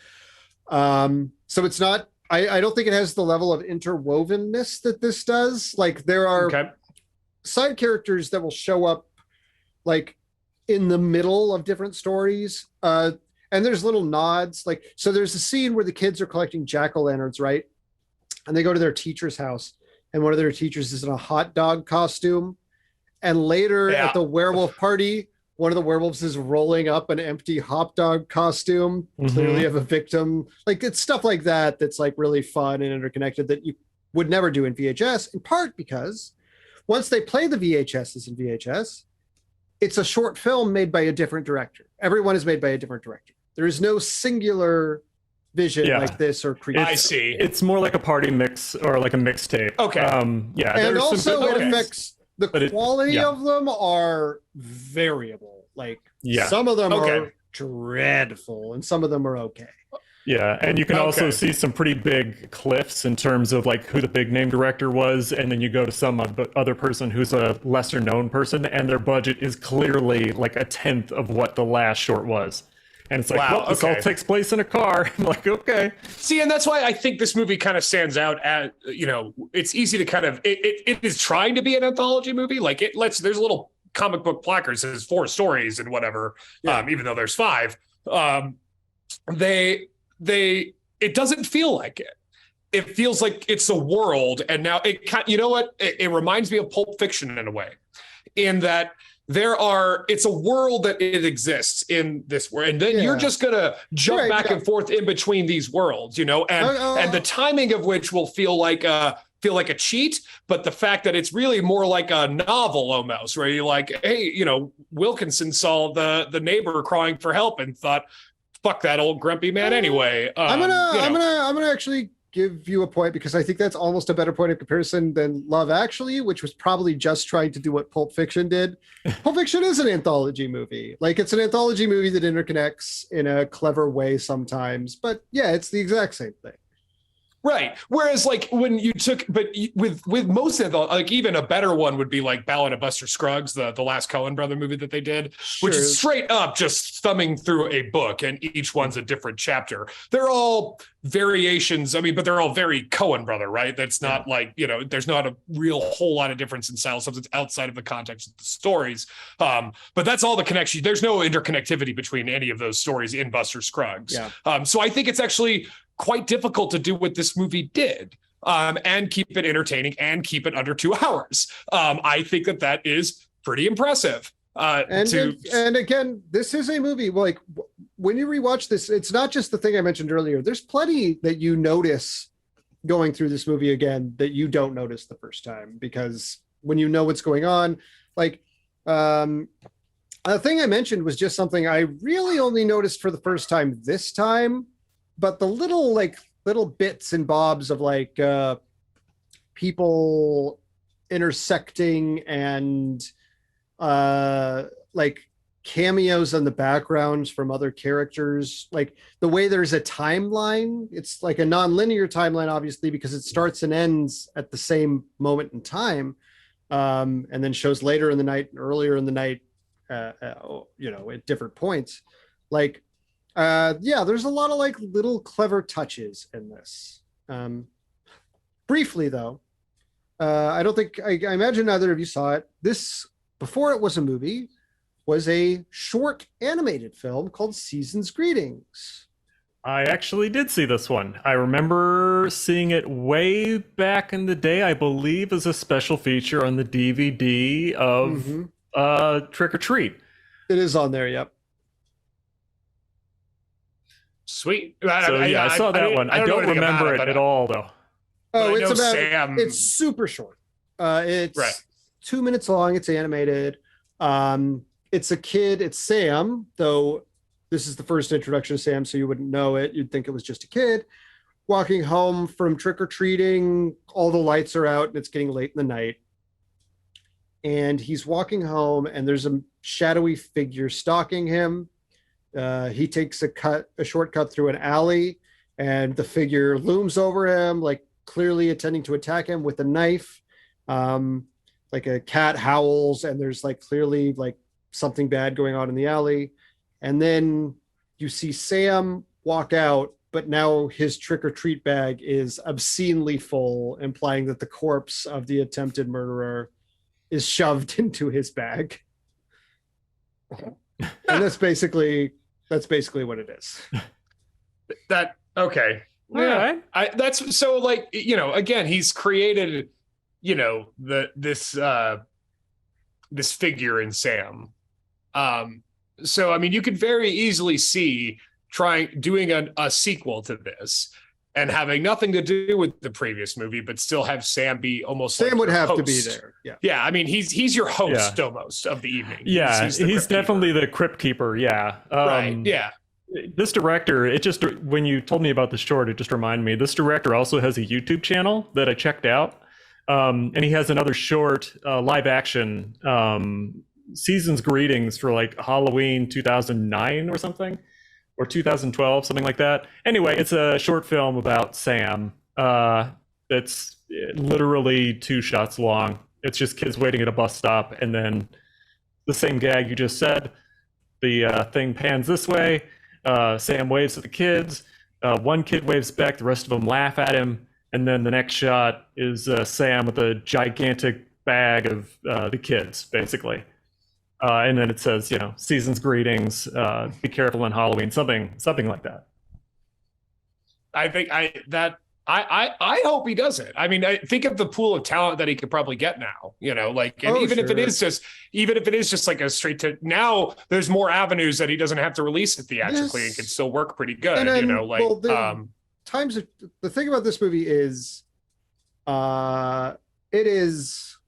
[SPEAKER 4] So it's not, I don't think it has the level of interwovenness that this does. Like, there are side characters that will show up like in the middle of different stories. And there's little nods. Like, so there's a scene where the kids are collecting jack-o'-lanterns, right? And they go to their teacher's house, and one of their teachers is in a hot dog costume. And later at the werewolf party, one of the werewolves is rolling up an empty hot dog costume, clearly of a victim. Like, it's stuff like that that's like really fun and interconnected that you would never do in VHS, in part because once they play the VHSs in VHS, it's a short film made by a different director. Everyone is made by a different director. There is no singular vision like this or creation.
[SPEAKER 2] I see.
[SPEAKER 3] It's more like a party mix or like a mixtape.
[SPEAKER 2] Okay.
[SPEAKER 4] And also it affects the quality of them are variable. Like some of them are dreadful and some of them are okay.
[SPEAKER 3] Yeah, and you can also see some pretty big cliffs in terms of like who the big name director was, and then you go to some other person who's a lesser known person, and their budget is clearly like a tenth of what the last short was. And it's like, well, this all takes place in a car. I'm like, okay.
[SPEAKER 2] See, and that's why I think this movie kind of stands out as, you know, it's easy to kind of, it is trying to be an anthology movie. Like, there's a little comic book placard that says 4 stories and whatever, even though there's 5. It doesn't feel like it. It feels like it's a world. And now you know what? It reminds me of Pulp Fiction in a way, in that it's a world that it exists in this world, and then you're just gonna jump back and forth in between these worlds, you know, and the timing of which will feel like a cheat, but the fact that it's really more like a novel almost, where you're like, hey, you know, Wilkinson saw the neighbor crying for help and thought, fuck that old grumpy man anyway.
[SPEAKER 4] I'm gonna actually give you a point because I think that's almost a better point of comparison than Love Actually, which was probably just trying to do what Pulp Fiction did. Pulp Fiction is an anthology movie. Like, it's an anthology movie that interconnects in a clever way sometimes, but yeah, it's the exact same thing.
[SPEAKER 2] Right. Whereas, like, when you took, but with most of the, like, even a better one would be like Ballad of Buster Scruggs, the last Coen brother movie that they did, which is straight up just thumbing through a book, and each one's a different chapter. They're all variations. I mean, but they're all very Coen brother, right? That's not like, you know, there's not a real whole lot of difference in style substance outside of the context of the stories. But that's all the connection. There's no interconnectivity between any of those stories in Buster Scruggs. Yeah. So I think it's actually quite difficult to do what this movie did, and keep it entertaining and keep it under 2 hours. I think that is pretty impressive. And
[SPEAKER 4] again, this is a movie, like, when you rewatch this, it's not just the thing I mentioned earlier. There's plenty that you notice going through this movie again that you don't notice the first time, because when you know what's going on, like, the thing I mentioned was just something I really only noticed for the first time this time. But the little bits and bobs of like people intersecting and like cameos in the backgrounds from other characters, like the way there's a timeline, it's like a non-linear timeline, obviously, because it starts and ends at the same moment in time, and then shows later in the night and earlier in the night, you know, at different points. Like, yeah, there's a lot of like little clever touches in this. Briefly though, I don't think I imagine neither of you saw it. This, before it was a movie, was a short animated film called Season's Greetings.
[SPEAKER 3] I actually did see this one. I remember seeing it way back in the day, I believe, as a special feature on the DVD of Trick or Treat.
[SPEAKER 4] It is on there, yep.
[SPEAKER 2] Sweet.
[SPEAKER 3] I saw that one. I don't remember it at all, though.
[SPEAKER 4] Oh, it's about Sam. It's super short. It's 2 minutes long. It's animated. It's a kid. It's Sam, though this is the first introduction to Sam, so you wouldn't know it. You'd think it was just a kid walking home from trick-or-treating. All the lights are out, and it's getting late in the night. And he's walking home, and there's a shadowy figure stalking him. He takes a shortcut through an alley, and the figure looms over him, like clearly intending to attack him with a knife. Like a cat howls, and there's like clearly like something bad going on in the alley. And then you see Sam walk out, but now his trick-or-treat bag is obscenely full, implying that the corpse of the attempted murderer is shoved into his bag. And that's basically what it is.
[SPEAKER 2] That okay.
[SPEAKER 3] Yeah.
[SPEAKER 2] That's so, like, you know, again, he's created, you know, this figure in Sam. So I mean, you could very easily see doing a sequel to this and having nothing to do with the previous movie, but still have Sam be almost
[SPEAKER 4] Sam
[SPEAKER 2] like
[SPEAKER 4] would have
[SPEAKER 2] host.
[SPEAKER 4] To be there. Yeah.
[SPEAKER 2] Yeah. I mean, he's your host almost of the evening.
[SPEAKER 3] Yeah. He's definitely the crypt keeper. Yeah.
[SPEAKER 2] Right. Yeah.
[SPEAKER 3] This director, when you told me about the short, it just reminded me, this director also has a YouTube channel that I checked out. And he has another short live action Season's Greetings for like Halloween 2009 or something, or 2012, something like that. Anyway, it's a short film about Sam. It's literally 2 shots long. It's just kids waiting at a bus stop, and then the same gag you just said. The thing pans this way. Sam waves at the kids. One kid waves back. The rest of them laugh at him. And then the next shot is Sam with a gigantic bag of the kids, basically. And then it says, you know, Season's Greetings, be careful on Halloween, something like that.
[SPEAKER 2] I think I hope he does it. I mean, I think of the pool of talent that he could probably get now, you know, like, and even if it is just like a straight to, now there's more avenues that he doesn't have to release it theatrically and can still work pretty good, you know, like,
[SPEAKER 4] the thing about this movie is, it is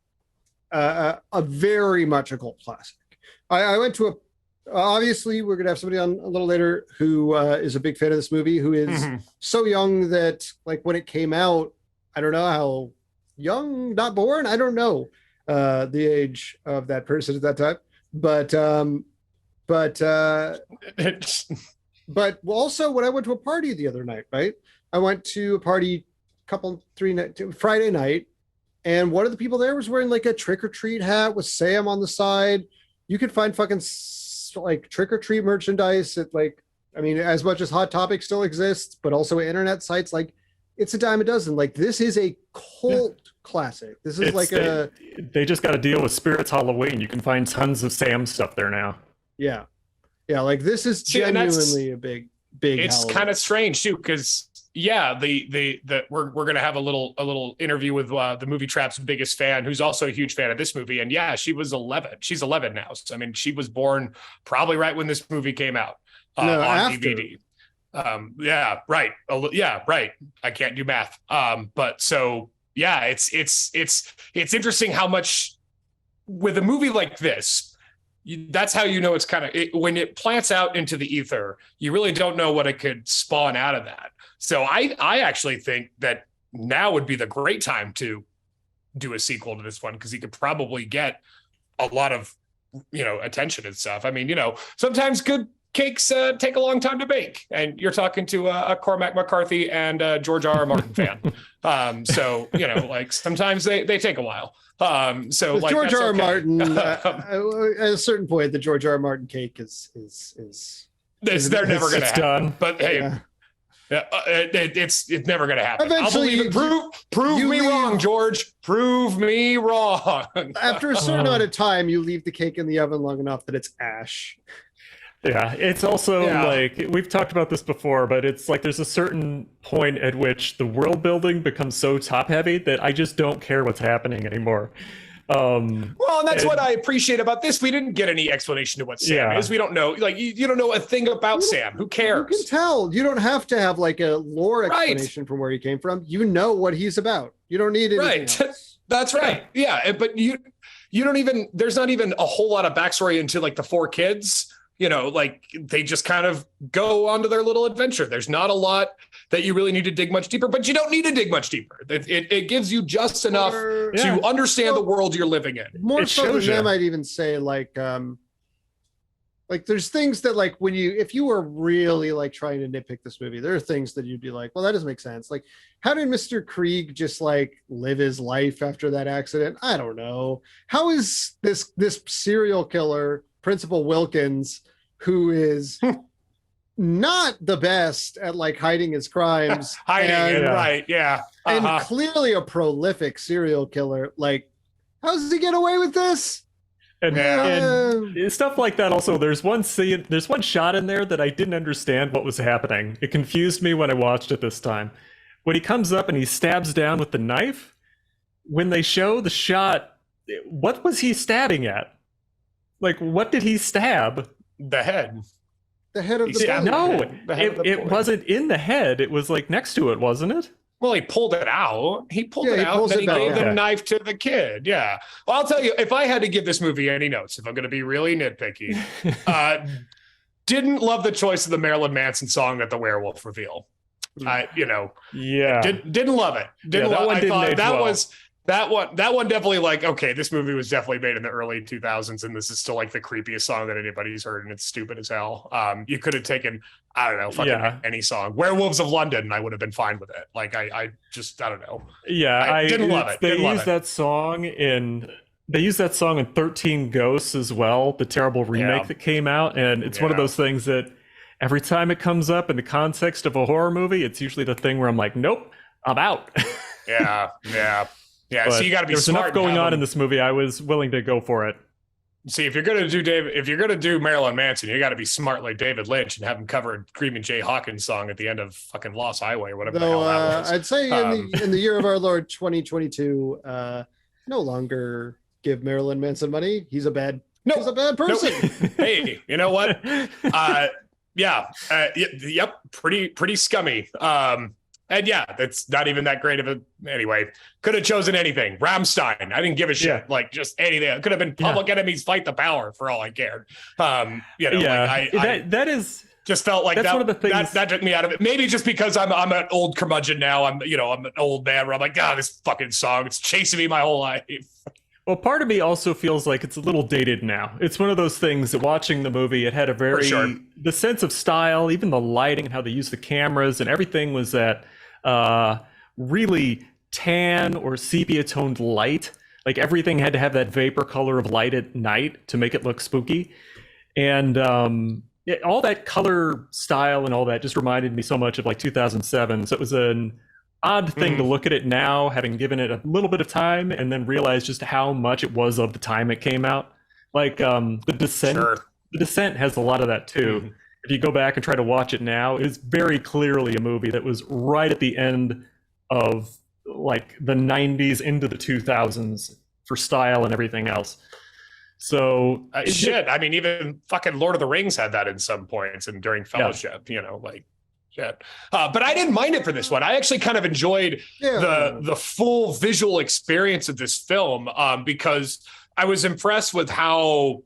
[SPEAKER 4] a very much a cult classic. I went to Obviously, we're going to have somebody on a little later who is a big fan of this movie, who is so young that, like, when it came out, I don't know how young, not born. I don't know the age of that person at that time, but but also when I went to a party the other night, right? I went to a party Friday night, and one of the people there was wearing like a trick or treat hat with Sam on the side. You could find fucking like trick or treat merchandise at, like, I mean, as much as Hot Topic still exists, but also internet sites, like, it's a dime a dozen. Like, this is a cult classic. This is
[SPEAKER 3] they just got to deal with Spirits Halloween. You can find tons of Sam stuff there now.
[SPEAKER 4] Yeah, like, this is genuinely a big.
[SPEAKER 2] It's kind of strange too, because we're gonna have a little interview with the Movie Trap's biggest fan, who's also a huge fan of this movie, and she was 11. She's 11 now, so I mean, she was born probably right when this movie came out on DVD. Right. I can't do math. But so it's interesting how much with a movie like this. That's how you know it's kind of when it plants out into the ether, you really don't know what it could spawn out of that. So I actually think that now would be the great time to do a sequel to this one, because he could probably get a lot of attention and stuff. I mean, sometimes good cakes take a long time to bake, and you're talking to a Cormac McCarthy and George R.R. Martin fan. So like sometimes they take a while. So like
[SPEAKER 4] George R.R. Martin, at a certain point, the George R.R. Martin cake is
[SPEAKER 2] they're never going to happen.
[SPEAKER 3] Done.
[SPEAKER 2] But hey, it's never going to happen.
[SPEAKER 4] Eventually,
[SPEAKER 2] prove me wrong, George. Prove me wrong.
[SPEAKER 4] After a certain amount of time, you leave the cake in the oven long enough that it's ash.
[SPEAKER 3] Yeah, it's also like, we've talked about this before, but it's like there's a certain point at which the world building becomes so top heavy that I just don't care what's happening anymore.
[SPEAKER 2] Well, and that's what I appreciate about this. We didn't get any explanation to what Sam is. We don't know, like, you don't know a thing about Sam. Who cares?
[SPEAKER 4] You can tell. You don't have to have like a lore explanation from where he came from. You know what he's about. You don't need anything else.
[SPEAKER 2] That's right. Yeah, but you don't even, there's not even a whole lot of backstory into like the four kids. Like they just kind of go onto their little adventure. There's not a lot that you really need to dig much deeper, but you don't need to dig much deeper. It gives you just enough to understand the world you're living in.
[SPEAKER 4] More so than I might even say, like there's things that, like, if you were really like trying to nitpick this movie, there are things that you'd be like, well, that doesn't make sense. Like, how did Mr. Krieg just like live his life after that accident? I don't know. How is this serial killer, Principal Wilkins, who is not the best at like hiding his crimes, and clearly a prolific serial killer, like, how does he get away with this?
[SPEAKER 3] And stuff like that. Also, there's one shot in there that I didn't understand what was happening. It confused me when I watched it this time. When he comes up and he stabs down with the knife, when they show the shot, what was he stabbing at? Like, what did he stab?
[SPEAKER 2] The head.
[SPEAKER 4] The head of the boy.
[SPEAKER 3] No, it wasn't in the head. It was like next to it, wasn't it?
[SPEAKER 2] Well, he pulled it out. He pulled it out, and then he gave the knife to the kid. Yeah. Well, I'll tell you, if I had to give this movie any notes, if I'm going to be really nitpicky, didn't love the choice of the Marilyn Manson song at the werewolf reveal. Didn't love it. That one definitely, like, okay, this movie was definitely made in the early 2000s, and this is still like the creepiest song that anybody's heard, and it's stupid as hell. You could have taken, I don't know, any song, Werewolves of London, and I would have been fine with it. Like, I don't know.
[SPEAKER 3] Yeah,
[SPEAKER 2] I didn't love it.
[SPEAKER 3] They used that song in 13 Ghosts as well, the terrible remake that came out, and it's one of those things that every time it comes up in the context of a horror movie, it's usually the thing where I'm like, nope, I'm out.
[SPEAKER 2] Yeah.
[SPEAKER 3] But
[SPEAKER 2] so you got to be
[SPEAKER 3] there's
[SPEAKER 2] smart.
[SPEAKER 3] Enough going on in this movie. I was willing to go for it.
[SPEAKER 2] See, if you're gonna do Marilyn Manson, you got to be smart like David Lynch and have him cover a Screaming Jay Hawkins song at the end of fucking Lost Highway or whatever the hell that was.
[SPEAKER 4] I'd say in the year of our Lord 2022, no longer give Marilyn Manson money. He's a bad person.
[SPEAKER 2] Hey, you know what? Yep, pretty scummy. And yeah, that's not even that great of a, anyway, could have chosen anything. Rammstein. I didn't give a shit.
[SPEAKER 3] Yeah.
[SPEAKER 2] Like just anything. It could have been Public Enemy's Fight the Power for all I cared.
[SPEAKER 3] That is
[SPEAKER 2] just felt like
[SPEAKER 3] that's one of the things
[SPEAKER 2] that took me out of it. Maybe just because I'm an old curmudgeon now. I'm an old man where I'm like, God, this fucking song, it's chasing me my whole life.
[SPEAKER 3] Well, part of me also feels like it's a little dated now. It's one of those things that watching the movie, it had a very, the sense of style, even the lighting and how they used the cameras and everything was that really tan or sepia toned light. Like everything had to have that vapor color of light at night to make it look spooky. And all that color style and all that just reminded me so much of like 2007. So it was an odd thing to look at it now, having given it a little bit of time, and then realize just how much it was of the time it came out. Like The Descent. The Descent has a lot of that too. If you go back and try to watch it now, it's very clearly a movie that was right at the end of like the 90s into the 2000s for style and everything else. So
[SPEAKER 2] shit. I mean, even fucking Lord of the Rings had that in some points and during Fellowship, like shit. But I didn't mind it for this one. I actually kind of enjoyed the full visual experience of this film because I was impressed with how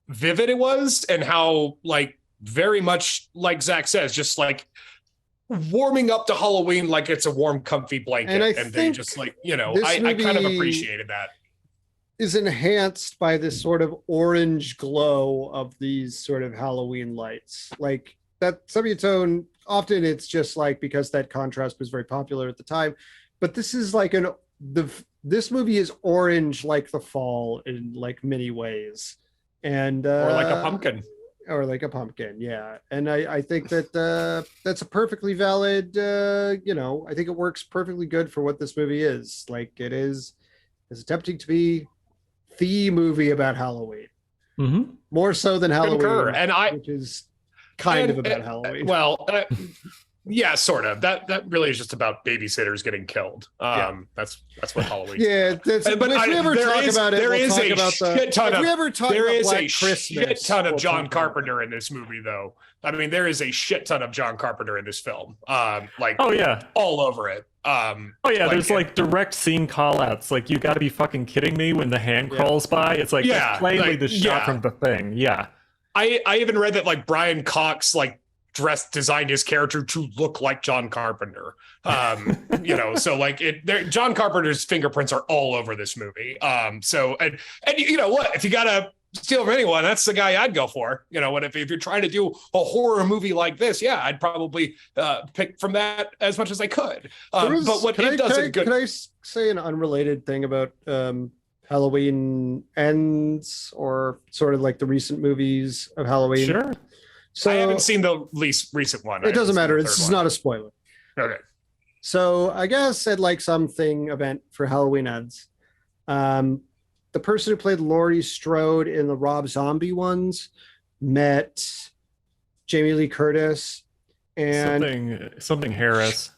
[SPEAKER 2] vivid it was and how like very much like Zach says, just like warming up to Halloween like it's a warm, comfy blanket. And they just like, I kind of appreciated that.
[SPEAKER 4] Is enhanced by this sort of orange glow of these sort of Halloween lights. Like that semi-tone, often it's just like because that contrast was very popular at the time. But this is like this movie is orange like the fall in like many ways. And
[SPEAKER 2] or like a pumpkin.
[SPEAKER 4] Or like a pumpkin, yeah. And I think that that's a perfectly valid, I think it works perfectly good for what this movie is. Like it's attempting to be the movie about Halloween. More so than Halloween, which is kind of about Halloween.
[SPEAKER 2] Well, yeah, sort of. That really is just about babysitters getting killed. That's what Halloween.
[SPEAKER 4] Yeah, if we ever talk about it,
[SPEAKER 2] there is a shit ton of John Carpenter in this movie, though. I mean, there is a shit ton of John Carpenter in this film. All over it.
[SPEAKER 3] There's like direct scene call-outs. Like, you got to be fucking kidding me when the hand crawls by. It's like that's plainly the shot from The Thing. Yeah.
[SPEAKER 2] I even read that like Brian Cox designed his character to look like John Carpenter. So like John Carpenter's fingerprints are all over this movie. So you know what, if you gotta steal from anyone, that's the guy I'd go for. If you're trying to do a horror movie like this, I'd probably pick from that as much as I could. But what it doesn't good.
[SPEAKER 4] Can I say an unrelated thing about Halloween Ends, or sort of like the recent movies of Halloween?
[SPEAKER 3] Sure.
[SPEAKER 2] So I haven't seen the least recent one.
[SPEAKER 4] It doesn't matter. It's not a spoiler.
[SPEAKER 2] Okay.
[SPEAKER 4] So I guess at like something event for Halloween Ends, the person who played Laurie Strode in the Rob Zombie ones met Jamie Lee Curtis and
[SPEAKER 3] something Harris.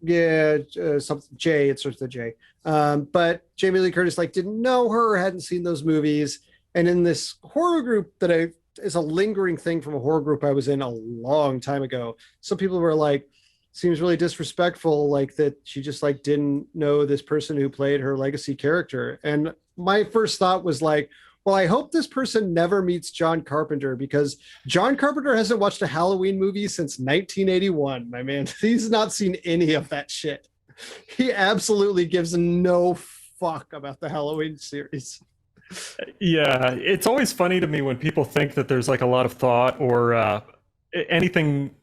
[SPEAKER 4] Yeah, something J. It starts with a J. But Jamie Lee Curtis didn't know her, hadn't seen those movies, and in this horror group that is a lingering thing from a horror group I was in a long time ago. Some people were like, seems really disrespectful, that she just didn't know this person who played her legacy character. And my first thought was well, I hope this person never meets John Carpenter, because John Carpenter hasn't watched a Halloween movie since 1981, my man. He's not seen any of that shit. He absolutely gives no fuck about the Halloween series.
[SPEAKER 3] Yeah, it's always funny to me when people think that there's a lot of thought or anything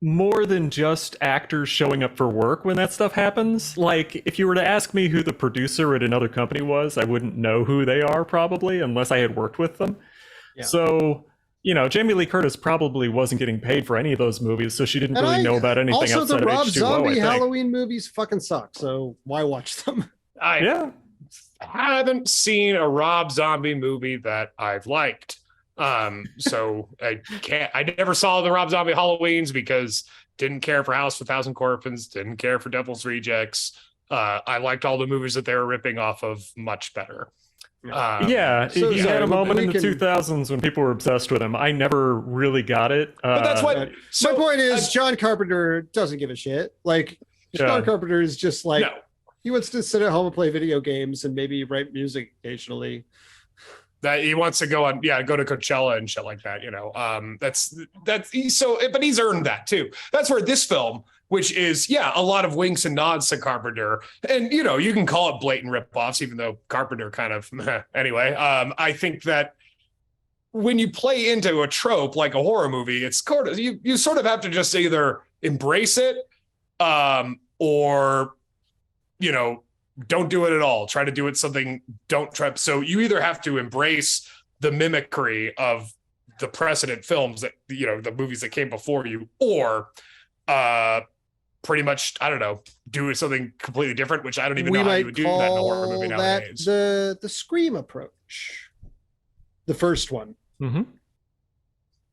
[SPEAKER 3] more than just actors showing up for work when that stuff happens. If you were to ask me who the producer at another company was, I wouldn't know who they are probably unless I had worked with them. Yeah. So, Jamie Lee Curtis probably wasn't getting paid for any of those movies, so she didn't really know about anything outside of H2O. Also, the Rob Zombie
[SPEAKER 4] Halloween movies fucking suck, so why watch them?
[SPEAKER 2] I haven't seen a Rob Zombie movie that I've liked. So I never saw the Rob Zombie Halloweens because didn't care for House of 1,000 Corpses, didn't care for Devil's Rejects. I liked all the movies that they were ripping off of much better.
[SPEAKER 3] Yeah,
[SPEAKER 4] So
[SPEAKER 3] he
[SPEAKER 4] sorry,
[SPEAKER 3] had a moment in the
[SPEAKER 4] we can-
[SPEAKER 3] 2000s when people were obsessed with him. I never really got it.
[SPEAKER 2] But that's what.
[SPEAKER 4] my
[SPEAKER 2] So
[SPEAKER 4] point is, John Carpenter doesn't give a shit. Like, John Carpenter is just like,
[SPEAKER 2] no.
[SPEAKER 4] he wants to sit at home and play video games and maybe write music occasionally.
[SPEAKER 2] That he wants to go to Coachella and shit like that, that's so, but he's earned that too. That's where this film, which is a lot of winks and nods to Carpenter, and you can call it blatant ripoffs, even though Carpenter kind of anyway. I think that when you play into a trope like a horror movie, it's sort of you sort of have to just either embrace it, or don't do it at all. Try to do it something. Don't try. So you either have to embrace the mimicry of the precedent films that the movies that came before you, or pretty much, I don't know, do something completely different, which I don't even know how you would do that in a horror movie nowadays.
[SPEAKER 4] The Scream approach, the first one.
[SPEAKER 3] Mm-hmm.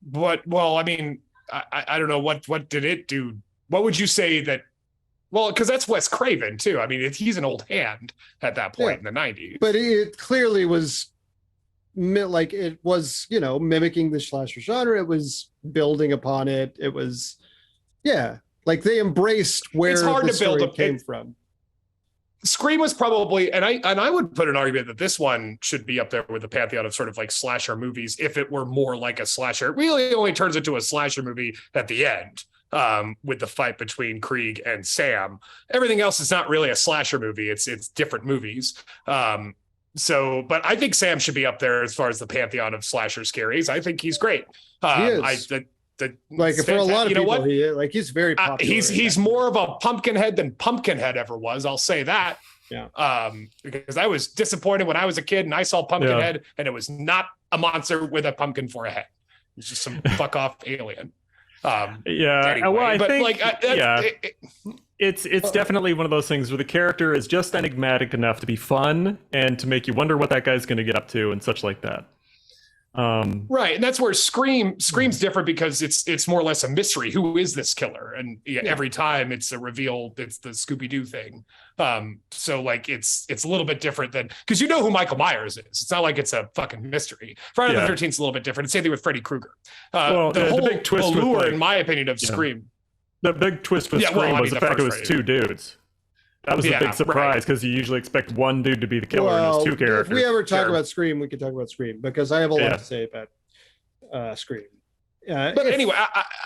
[SPEAKER 2] But I mean, I don't know what did it do. What would you say that? Well, because that's Wes Craven too. I mean, he's an old hand at that point in the 90s.
[SPEAKER 4] But it clearly was it was, mimicking the slasher genre. It was building upon it. It was, like they embraced where
[SPEAKER 2] it's hard
[SPEAKER 4] the
[SPEAKER 2] to build
[SPEAKER 4] story came from.
[SPEAKER 2] Scream was probably, and I would put an argument that this one should be up there with the pantheon of sort of like slasher movies if it were more like a slasher. It really only turns into a slasher movie at the end. With the fight between Krieg and Sam. Everything else is not really a slasher movie. It's different movies. But I think Sam should be up there as far as the pantheon of slasher scaries. I think he's great.
[SPEAKER 4] He is. For a lot of people, he's very popular.
[SPEAKER 2] He's more of a Pumpkinhead than Pumpkinhead ever was. I'll say that.
[SPEAKER 4] Yeah.
[SPEAKER 2] Because I was disappointed when I was a kid and I saw Pumpkinhead and it was not a monster with a pumpkin for a head. It's just some fuck off alien.
[SPEAKER 3] Anyway, well, I think it's definitely one of those things where the character is just enigmatic enough to be fun and to make you wonder what that guy's going to get up to and such like that.
[SPEAKER 2] Right, and that's where Scream's different because it's more or less a mystery. Who is this killer? And every time it's a reveal. It's the Scooby-Doo thing. So like it's a little bit different than, because you know who Michael Myers is. It's not like it's a fucking mystery. Friday the 13th is a little bit different. Same thing with Freddy Krueger. The whole big twist allure, in my opinion, of Scream.
[SPEAKER 3] The big twist with Scream was the fact it was two dudes. That was a big surprise because you usually expect one dude to be the killer and there's two characters.
[SPEAKER 4] If we ever talk about Scream, we can talk about Scream because I have a lot to say about Scream.
[SPEAKER 2] But anyway,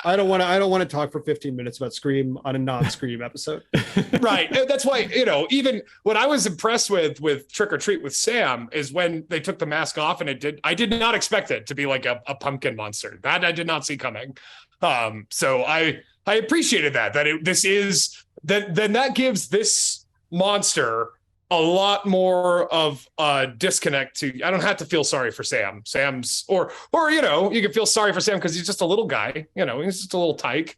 [SPEAKER 4] I don't want to talk for 15 minutes about Scream on a non-Scream episode.
[SPEAKER 2] Right. That's why, even what I was impressed with Trick or Treat with Sam is when they took the mask off and I did not expect it to be like a pumpkin monster. That I did not see coming. So I appreciated that that gives this monster a lot more of a disconnect to. I don't have to feel sorry for Sam. Or you can feel sorry for Sam because he's just a little guy. He's just a little tyke.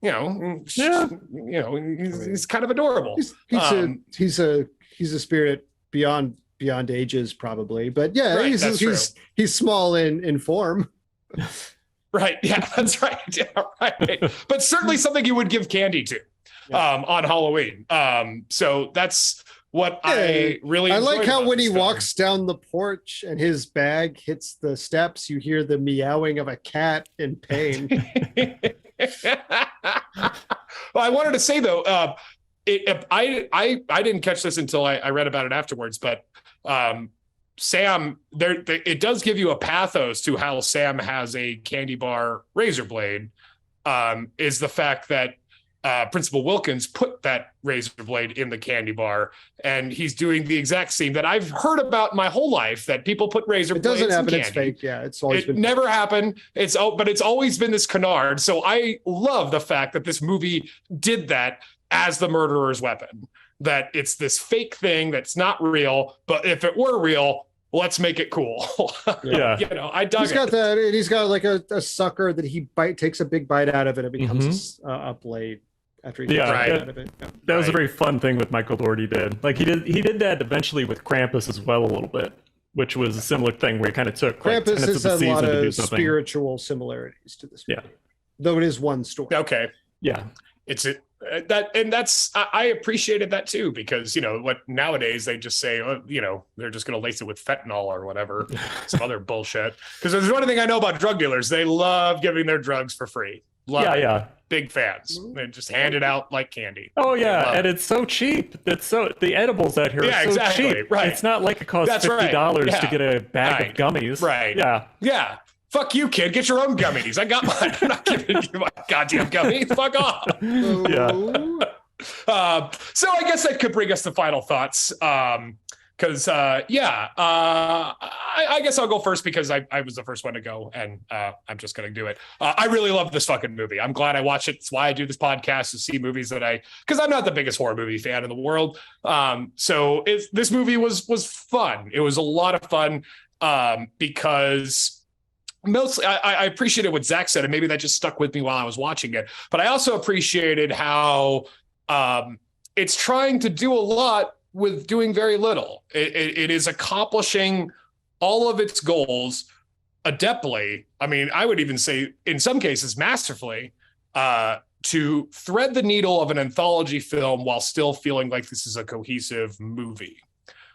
[SPEAKER 2] He's kind of adorable.
[SPEAKER 4] He's a spirit beyond ages probably, but he's small in form.
[SPEAKER 2] Right. Yeah, that's right. Yeah, right. But certainly something you would give candy to on Halloween. So that's what I really
[SPEAKER 4] I like how when he walks down the porch and his bag hits the steps, you hear the meowing of a cat in pain.
[SPEAKER 2] Well, I wanted to say though, I didn't catch this until I read about it afterwards, but Sam, it does give you a pathos to how Sam has a candy bar razor blade, is the fact that Principal Wilkins put that razor blade in the candy bar, and he's doing the exact same that I've heard about my whole life, that people put razor blades in candy. It doesn't happen, it's fake.
[SPEAKER 4] Yeah, it's always been
[SPEAKER 2] never happened. But it's always been this canard. So I love the fact that this movie did that as the murderer's weapon. That it's this fake thing that's not real, but if it were real, let's make it cool.
[SPEAKER 3] Yeah.
[SPEAKER 2] I dug
[SPEAKER 4] He's got that, and he's got like a sucker that he takes a big bite out of, and it becomes a blade after he takes a bite out of it. Yeah.
[SPEAKER 3] That was a very fun thing with Michael Dougherty did. Like he did that eventually with Krampus as well a little bit, which was a similar thing where he kind of took
[SPEAKER 4] Krampus has a lot of spiritual similarities to this movie, though it is one story.
[SPEAKER 2] Okay.
[SPEAKER 3] Yeah.
[SPEAKER 2] I appreciated that too, because what nowadays they just say, they're just going to lace it with fentanyl or whatever, some other bullshit. Because there's one thing I know about drug dealers: they love giving their drugs for free.
[SPEAKER 3] Yeah.
[SPEAKER 2] Big fans. They just hand it out like candy.
[SPEAKER 3] Oh yeah, and it's so cheap. The edibles out here are so cheap.
[SPEAKER 2] Right.
[SPEAKER 3] It's not like it costs $50 to get a bag of gummies.
[SPEAKER 2] Right.
[SPEAKER 3] Yeah.
[SPEAKER 2] Fuck you, kid. Get your own gummies. I got mine. I'm not giving you my goddamn gummies. Fuck off. So I guess that could bring us to final thoughts. Because I guess I'll go first because I was the first one to go, and I'm just going to do it. I really love this fucking movie. I'm glad I watched it. It's why I do this podcast, to see movies because I'm not the biggest horror movie fan in the world. So this movie was fun. It was a lot of fun because mostly I appreciated what Zach said, and maybe that just stuck with me while I was watching it. But I also appreciated how it's trying to do a lot with doing very little. It is accomplishing all of its goals adeptly. I mean, I would even say in some cases masterfully, to thread the needle of an anthology film while still feeling like this is a cohesive movie.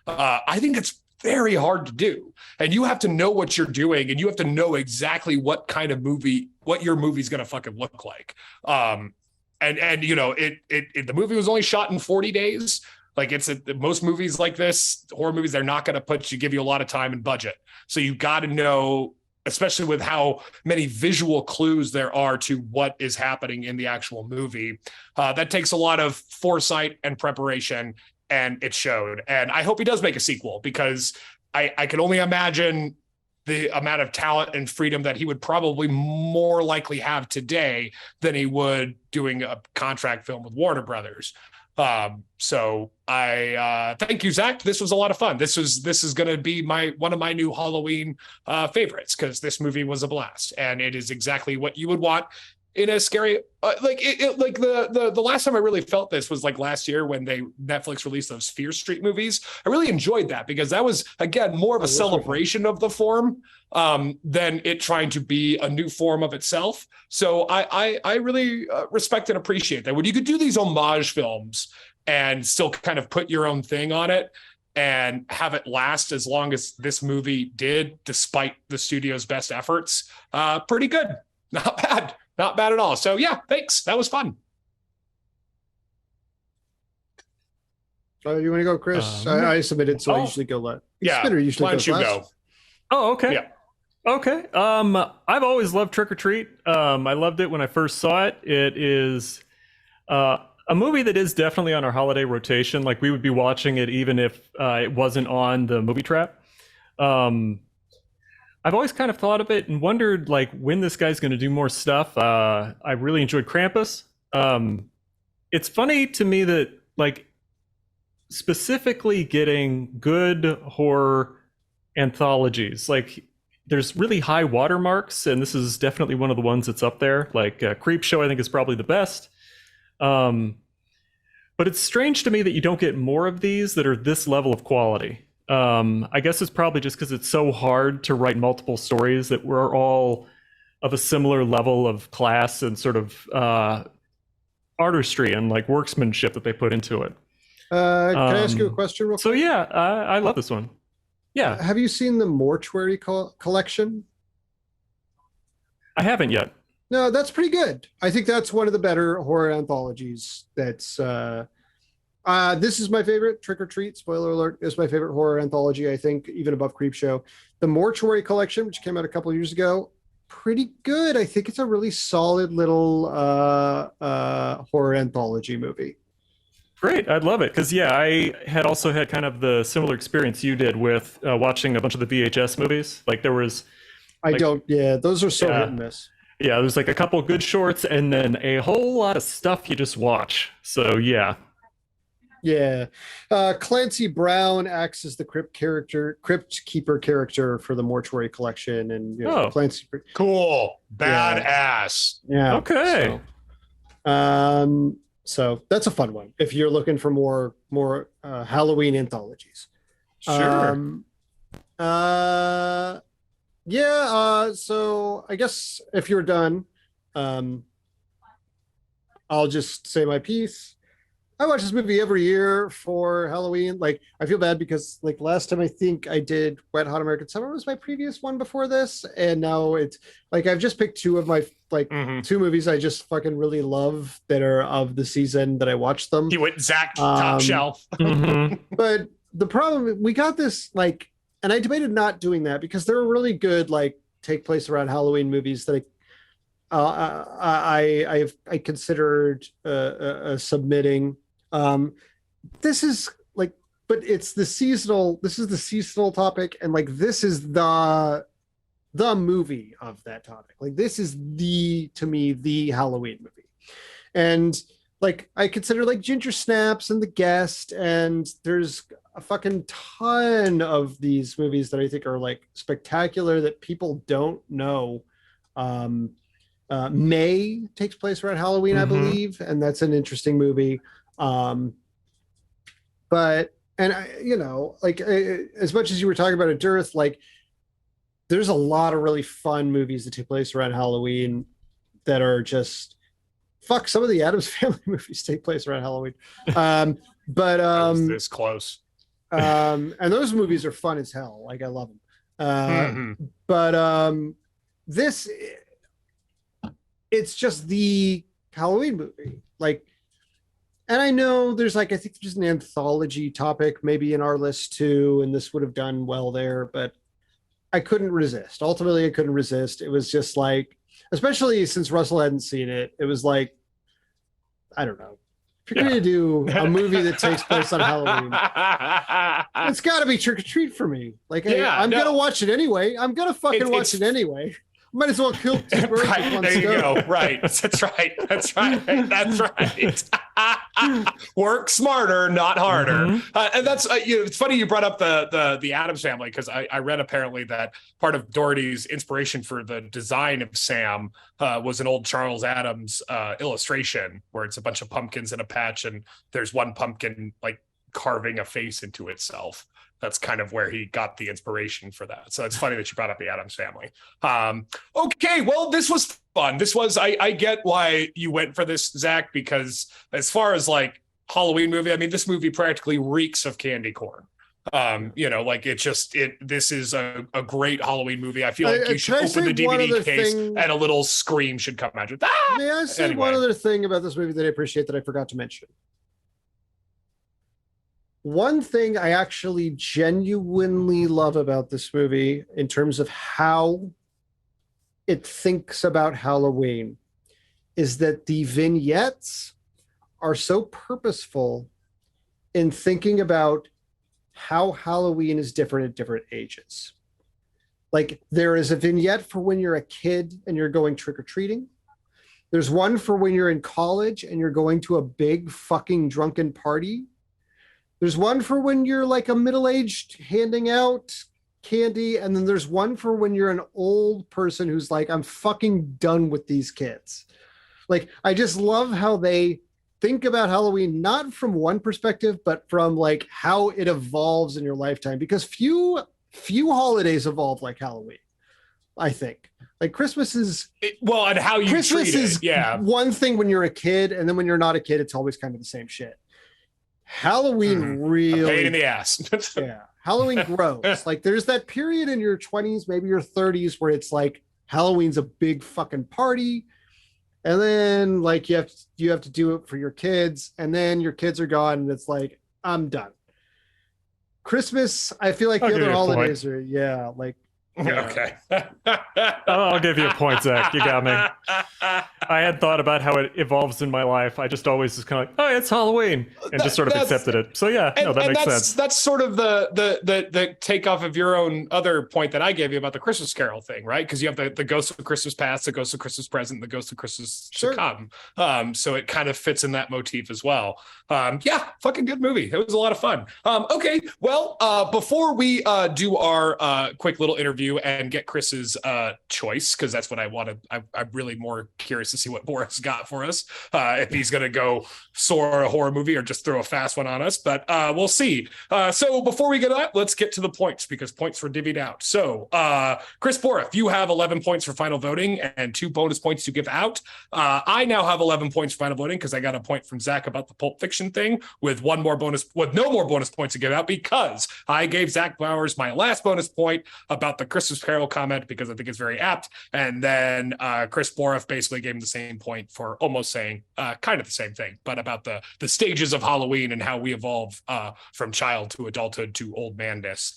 [SPEAKER 2] I think it's very hard to do, and you have to know what you're doing, and you have to know exactly what kind of movie, what your movie's going to fucking look like. And the movie was only shot in 40 days. Like most movies like this, horror movies, they're not going to give you a lot of time and budget. So you got to know, especially with how many visual clues there are to what is happening in the actual movie. That takes a lot of foresight and preparation, and it showed. And I hope he does make a sequel, because I can only imagine the amount of talent and freedom that he would probably more likely have today than he would doing a contract film with Warner Brothers. So I thank you, Zach. This was a lot of fun. This is going to be one of my new Halloween favorites, because this movie was a blast, and it is exactly what you would want in a scary the last time I really felt this was like last year when Netflix released those Fear Street movies. I really enjoyed that, because that was, again, more of a celebration of the form than it trying to be a new form of itself. So I really respect and appreciate that when you could do these homage films and still kind of put your own thing on it and have it last as long as this movie did, despite the studio's best efforts. Pretty good. Not bad at all. So yeah, thanks. That was fun.
[SPEAKER 4] You want to go, Chris? I submitted, so I usually go last.
[SPEAKER 2] Yeah.
[SPEAKER 4] Spinner usually
[SPEAKER 2] Why don't you
[SPEAKER 4] last.
[SPEAKER 2] go?
[SPEAKER 3] Oh, okay.
[SPEAKER 2] Yeah.
[SPEAKER 3] Okay. I've always loved Trick or Treat. I loved it when I first saw it. It is a movie that is definitely on our holiday rotation. Like, we would be watching it even if it wasn't on the movie trap. I've always kind of thought of it and wondered, like, when this guy's going to do more stuff. I really enjoyed Krampus. It's funny to me that, like, specifically getting good horror anthologies, like, there's really high watermarks, and this is definitely one of the ones that's up there. Like, Creepshow, I think, is probably the best. But it's strange to me that you don't get more of these that are this level of quality. I guess it's probably just because it's so hard to write multiple stories that we're all of a similar level of class and sort of artistry and like workmanship that they put into it.
[SPEAKER 4] Can I ask you a question real quick?
[SPEAKER 3] So yeah, I love this one. Yeah.
[SPEAKER 4] Have you seen the Mortuary collection?
[SPEAKER 3] I haven't yet.
[SPEAKER 4] No, that's pretty good. I think that's one of the better horror anthologies. That's this is my favorite. Trick or Treat, spoiler alert, is my favorite horror anthology, I think, even above Creepshow. The Mortuary collection, which came out a couple of years ago, pretty good. I think it's a really solid little horror anthology movie.
[SPEAKER 3] Great, I'd love it, because yeah, I had also had kind of the similar experience you did with watching a bunch of the VHS movies. Like, there was
[SPEAKER 4] those are so hit and miss.
[SPEAKER 3] Yeah, there's like a couple of good shorts and then a whole lot of stuff you just watch. So yeah.
[SPEAKER 4] Yeah. Clancy Brown acts as the crypt keeper character for the Mortuary collection, and Clancy.
[SPEAKER 2] Cool. Badass.
[SPEAKER 4] Yeah.
[SPEAKER 3] Okay.
[SPEAKER 4] So that's a fun one if you're looking for more Halloween anthologies.
[SPEAKER 3] Sure.
[SPEAKER 4] So I guess if you're done, I'll just say my piece. I watch this movie every year for Halloween. Like, I feel bad because like last time I think I did Wet Hot American Summer was my previous one before this, and now it's like I've just picked two of my like two movies I just fucking really love that are of the season that I watched them.
[SPEAKER 2] He went Zach top shelf.
[SPEAKER 4] But the problem, we got this like, and I debated not doing that because there are really good like take place around Halloween movies that I considered submitting. This is like, but it's the seasonal. This is the seasonal topic, and like this is the movie of that topic. Like this is to me the Halloween movie, and like I consider like Ginger Snaps and The Guest, and there's a fucking ton of these movies that I think are like spectacular that people don't know. May takes place around Halloween, I believe, and that's an interesting movie. But you know, like as much as you were talking about a dearth, like there's a lot of really fun movies that take place around Halloween that are just fuck. Some of the Addams Family movies take place around Halloween, but
[SPEAKER 2] this close.
[SPEAKER 4] And those movies are fun as hell. Like I love them. But this, it's just the Halloween movie. Like, and I know there's like, I think there's an anthology topic maybe in our list too, and this would have done well there, but I couldn't resist. Ultimately, I couldn't resist. It was just like, especially since Russell hadn't seen it, it was like, I don't know. If you're going to do a movie that takes place on Halloween, it's got to be Trick or Treat for me. Like, I'm going to watch it anyway. I'm going to fucking watch it anyway. Might as well kill two birds with one
[SPEAKER 2] there you
[SPEAKER 4] stone.
[SPEAKER 2] go. Right. That's right. That's right. That's right. Work smarter, not harder. And that's you know, it's funny you brought up the Addams Family because I read apparently that part of Doherty's inspiration for the design of Sam was an old Charles Addams illustration where it's a bunch of pumpkins in a patch and there's one pumpkin like carving a face into itself. That's kind of where he got the inspiration for that. So it's funny that you brought up the Addams Family. Okay, well, this was fun. This was, I get why you went for this, Zach, because as far as like Halloween movie, I mean, this movie practically reeks of candy corn. You know, like this is a great Halloween movie. I feel like you should open the DVD case and a little scream should come out.
[SPEAKER 4] May I say one other thing about this movie that I appreciate that I forgot to mention? One thing I actually genuinely love about this movie in terms of how it thinks about Halloween is that the vignettes are so purposeful in thinking about how Halloween is different at different ages. Like there is a vignette for when you're a kid and you're going trick-or-treating. There's one for when you're in college and you're going to a big fucking drunken party. There's one for when you're like a middle-aged handing out candy. And then there's one for when you're an old person who's like, I'm fucking done with these kids. Like, I just love how they think about Halloween, not from one perspective, but from like how it evolves in your lifetime. Because few holidays evolve like Halloween, I think. Like Christmas is...
[SPEAKER 2] and how you
[SPEAKER 4] Christmas
[SPEAKER 2] treat
[SPEAKER 4] is
[SPEAKER 2] it.
[SPEAKER 4] One thing when you're a kid. And then when you're not a kid, it's always kind of the same shit. Halloween really...
[SPEAKER 2] A pain in the ass.
[SPEAKER 4] Yeah. Halloween grows. Like there's that period in your 20s, maybe your 30s, where it's like Halloween's a big fucking party. And then like you have to do it for your kids. And then your kids are gone and it's like, I'm done. Christmas, I feel like the other holidays are, like... Yeah.
[SPEAKER 2] Okay.
[SPEAKER 3] I'll give you a point, Zach. You got me. I had thought about how it evolves in my life. I just always just kind of like, oh, it's Halloween, and just sort of accepted it. So yeah, that makes sense.
[SPEAKER 2] That's sort of the takeoff of your own other point that I gave you about the Christmas Carol thing, right? Because you have the Ghost of Christmas Past, the Ghost of Christmas Present, the Ghost of Christmas to Come. So it kind of fits in that motif as well. Yeah, fucking good movie. It was a lot of fun. Okay, well, before we do our quick little interview review and get Chris's choice, because that's what I wanted. I'm really more curious to see what Boris got for us, if he's going to go soar a horror movie or just throw a fast one on us. But we'll see. So before we get to that, let's get to the points, because points were divvied out. So Chris Borif, you have 11 points for final voting and 2 bonus points to give out. I now have 11 points for final voting because I got a point from Zach about the Pulp Fiction thing, with no more bonus points to give out, because I gave Zach Bowers my last bonus point about the Christmas Carol comment, because I think it's very apt. And then Chris Borif basically gave him the same point for almost saying kind of the same thing, but about the stages of Halloween and how we evolve from child to adulthood to old manness.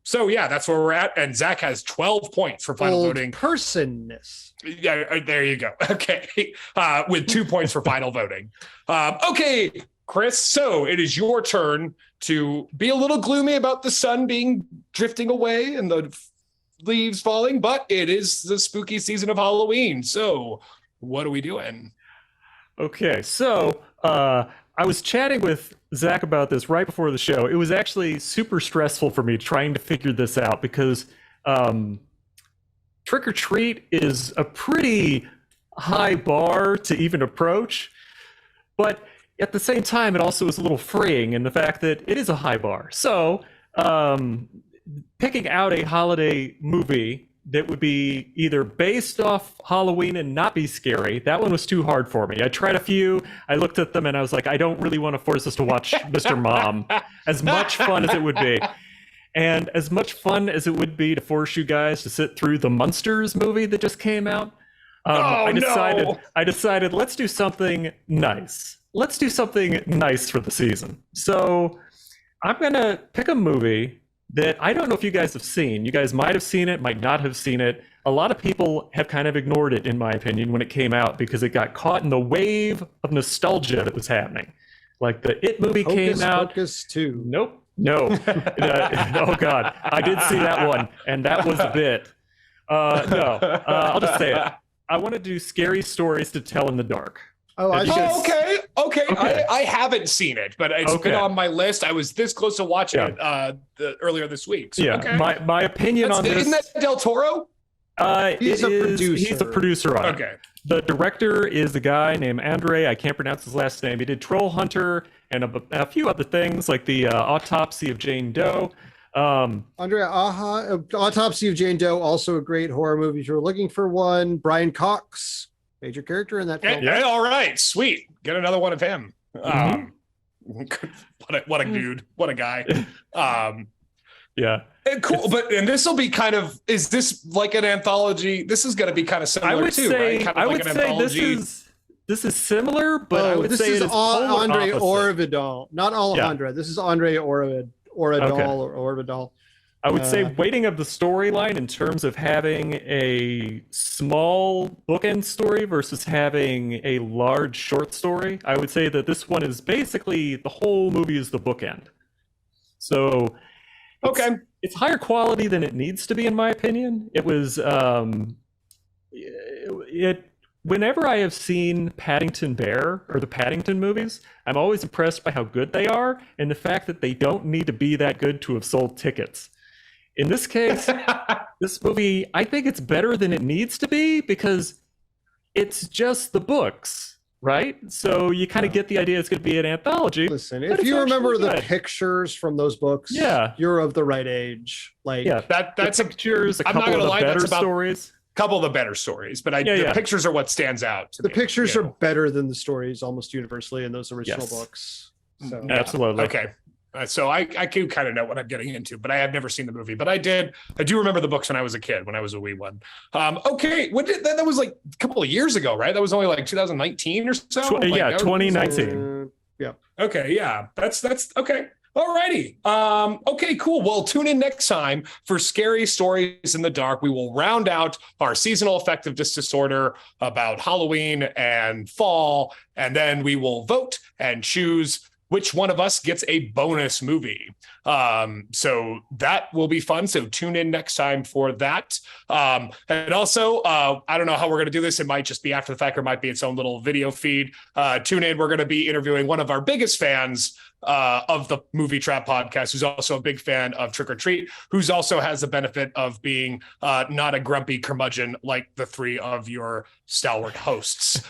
[SPEAKER 2] So yeah, that's where we're at. And Zach has 12 points for final voting.
[SPEAKER 4] Personness.
[SPEAKER 2] Yeah, there you go. Okay. With 2 points for final voting. Okay, Chris, so it is your turn to be a little gloomy about the sun drifting away and the leaves falling, but it is the spooky season of Halloween. So what are we doing?
[SPEAKER 3] Okay, so I was chatting with Zach about this right before the show. It was actually super stressful for me trying to figure this out, because Trick or Treat is a pretty high bar to even approach, but at the same time, it also is a little freeing in the fact that it is a high bar. So picking out a holiday movie that would be either based off Halloween and not be scary, that one was too hard for me. I tried a few, I looked at them and I was like, I don't really want to force us to watch Mr. Mom, as much fun as it would be. And as much fun as it would be to force you guys to sit through the Munsters movie that just came out, I decided let's do something nice. Let's do something nice for the season. So I'm going to pick a movie that I don't know if you guys have seen. You guys might have seen it, might not have seen it. A lot of people have kind of ignored it, in my opinion, when it came out, because it got caught in the wave of nostalgia that was happening. Like the It movie came out.
[SPEAKER 4] Hocus 2.
[SPEAKER 3] Nope. No. Oh, God. I did see that one, and that was a bit. No. I'll just say it. I want to do Scary Stories to Tell in the Dark.
[SPEAKER 2] Okay. I haven't seen it, but it's been on my list. I was this close to watching it earlier this week. So,
[SPEAKER 3] yeah, my opinion on this.
[SPEAKER 2] Isn't that Del Toro?
[SPEAKER 4] He's a producer.
[SPEAKER 3] He's a producer on it.
[SPEAKER 2] Okay.
[SPEAKER 3] The director is a guy named Andre. I can't pronounce his last name. He did Troll Hunter and a few other things, like the Autopsy of Jane Doe.
[SPEAKER 4] Andrea Autopsy of Jane Doe, also a great horror movie if you're looking for one. Brian Cox, major character in that film.
[SPEAKER 2] Yeah, all right, sweet. Get another one of him. What a dude. What a guy.
[SPEAKER 3] Yeah.
[SPEAKER 2] Cool, and this will be kind of, is this like an anthology? This is going to be kind of similar right? Kind of
[SPEAKER 3] I
[SPEAKER 2] like
[SPEAKER 3] would
[SPEAKER 2] an
[SPEAKER 3] say
[SPEAKER 2] anthology.
[SPEAKER 3] this is similar, but I would
[SPEAKER 4] this
[SPEAKER 3] say
[SPEAKER 4] is
[SPEAKER 3] it is
[SPEAKER 4] Andre
[SPEAKER 3] opposite.
[SPEAKER 4] Orvidal, not Alejandra. This is Andre Orvidal or Orvidal.
[SPEAKER 3] I would say weighting of the storyline in terms of having a small bookend story versus having a large short story. I would say that this one is basically, the whole movie is the bookend. So it's higher quality than it needs to be, in my opinion. It was whenever I have seen Paddington Bear or the Paddington movies, I'm always impressed by how good they are and the fact that they don't need to be that good to have sold tickets. In this case, this movie, I think it's better than it needs to be, because it's just the books, right? So you kind of get the idea it's going to be an anthology.
[SPEAKER 4] Listen, if you remember the pictures from those books, you're of the right age. Like,
[SPEAKER 2] that's
[SPEAKER 3] pictures,
[SPEAKER 2] I'm not going to lie,
[SPEAKER 3] better
[SPEAKER 2] that's about
[SPEAKER 3] stories.
[SPEAKER 2] Couple of the better stories, but the pictures are what stands out to
[SPEAKER 4] the
[SPEAKER 2] me.
[SPEAKER 4] Pictures are better than the stories almost universally in those original books. So.
[SPEAKER 3] Absolutely.
[SPEAKER 2] Okay. So I do kind of know what I'm getting into, but I have never seen the movie. But I do remember the books when I was a kid, when I was a wee one. Okay, that was like a couple of years ago, right? That was only like 2019 or so.
[SPEAKER 3] 2019.
[SPEAKER 4] Yeah.
[SPEAKER 2] Okay. Yeah. That's okay. Alrighty. Okay, cool. Well, tune in next time for Scary Stories in the Dark. We will round out our seasonal affective disorder about Halloween and fall, and then we will vote and choose which one of us gets a bonus movie. So that will be fun. So tune in next time for that. And also, I don't know how we're going to do this. It might just be after the fact, or might be its own little video feed. Tune in. We're going to be interviewing one of our biggest fans of the Movie Trap podcast, who's also a big fan of Trick or Treat, who's also has the benefit of being not a grumpy curmudgeon like the three of your stalwart hosts.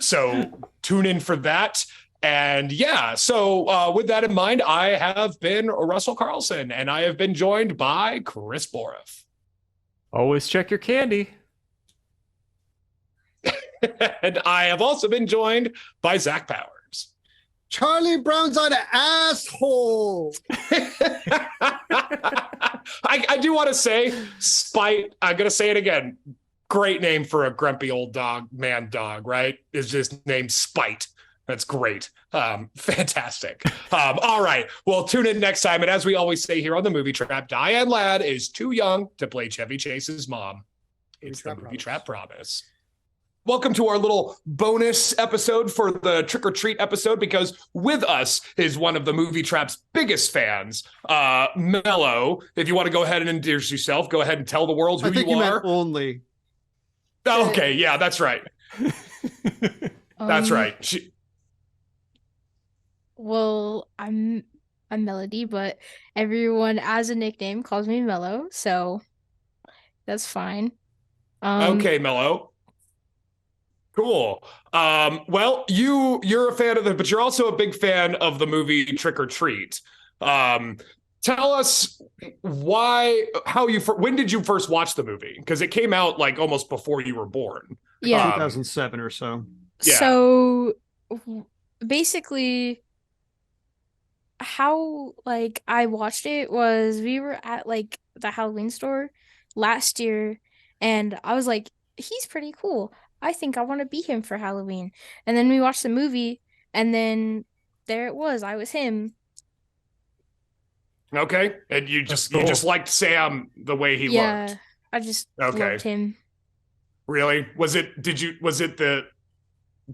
[SPEAKER 2] So tune in for that. And yeah, so with that in mind, I have been Russell Carlson, and I have been joined by Chris Boroff.
[SPEAKER 3] Always check your candy.
[SPEAKER 2] And I have also been joined by Zach Powers.
[SPEAKER 4] Charlie Brown's an asshole.
[SPEAKER 2] I do want to say, Spite, I'm going to say it again. Great name for a grumpy old man dog, right? Is just named Spite. That's great. Fantastic. All right. Well, tune in next time. And as we always say here on the Movie Trap, Diane Ladd is too young to play Chevy Chase's mom. It's the Movie Trap Promise. Welcome to our little bonus episode for the Trick or Treat episode, because with us is one of the Movie Trap's biggest fans, Melo. If you want to go ahead and introduce yourself, go ahead and tell the world who you are.
[SPEAKER 4] Only.
[SPEAKER 2] Okay. Yeah, that's right. That's right.
[SPEAKER 5] Well, I'm Melody, but everyone as a nickname calls me Melo, so that's fine.
[SPEAKER 2] Okay, Melo. Cool. Well, you're a fan of but you're also a big fan of the movie Trick or Treat. Tell us when did you first watch the movie? Because it came out like almost before you were born.
[SPEAKER 5] Yeah.
[SPEAKER 4] 2007 or so.
[SPEAKER 2] Yeah.
[SPEAKER 5] So basically, how I watched it was we were at the Halloween store last year, and I was like, he's pretty cool. I think I want to be him for Halloween. And then we watched the movie, and then there it was. I was him.
[SPEAKER 2] Okay. And you just liked Sam the way he looked.
[SPEAKER 5] I just loved him.
[SPEAKER 2] Really?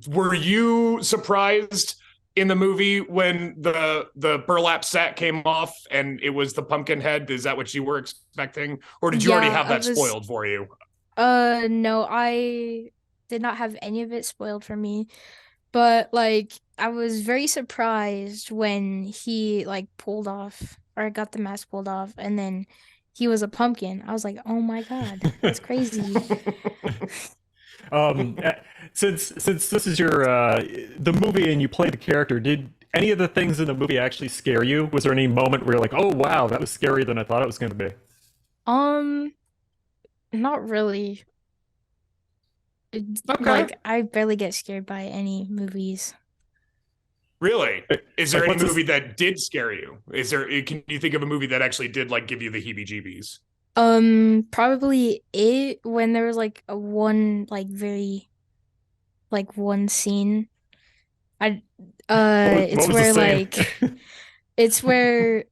[SPEAKER 2] Were you surprised in the movie when the burlap sack came off and it was the pumpkin head? Is that what you were expecting? Or did you already have that spoiled for you?
[SPEAKER 5] No, I did not have any of it spoiled for me. But I was very surprised when he pulled off, or got the mask pulled off, and then he was a pumpkin. I was like, oh my God, that's crazy.
[SPEAKER 3] Since this is your the movie and you play the character, did any of the things in the movie actually scare you? Was there any moment where you're like, oh wow, that was scarier than I thought it was going to be?
[SPEAKER 5] Not really. I barely get scared by any movies.
[SPEAKER 2] Really? Is there any movie that did scare you? Can you think of a movie that actually did give you the heebie-jeebies?
[SPEAKER 5] Probably it, when there was a one very one scene. It's where it's where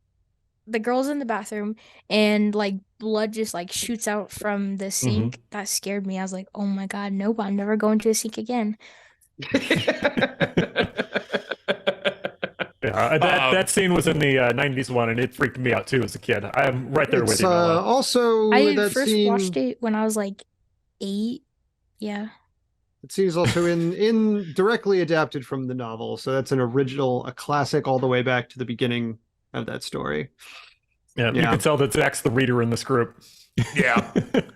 [SPEAKER 5] the girl's in the bathroom and blood just shoots out from the sink. Mm-hmm. That scared me. I was like, oh my God, nope, I'm never going to a sink again.
[SPEAKER 3] Yeah, that scene was in the 90s one, and it freaked me out too as a kid. I'm right there with you.
[SPEAKER 4] Also,
[SPEAKER 5] I first watched it when I was 8. Yeah.
[SPEAKER 4] That scene is also in directly adapted from the novel, so that's an original, a classic all the way back to the beginning of that story.
[SPEAKER 3] Yeah, you can tell that Zach's the reader in this group.
[SPEAKER 2] Yeah,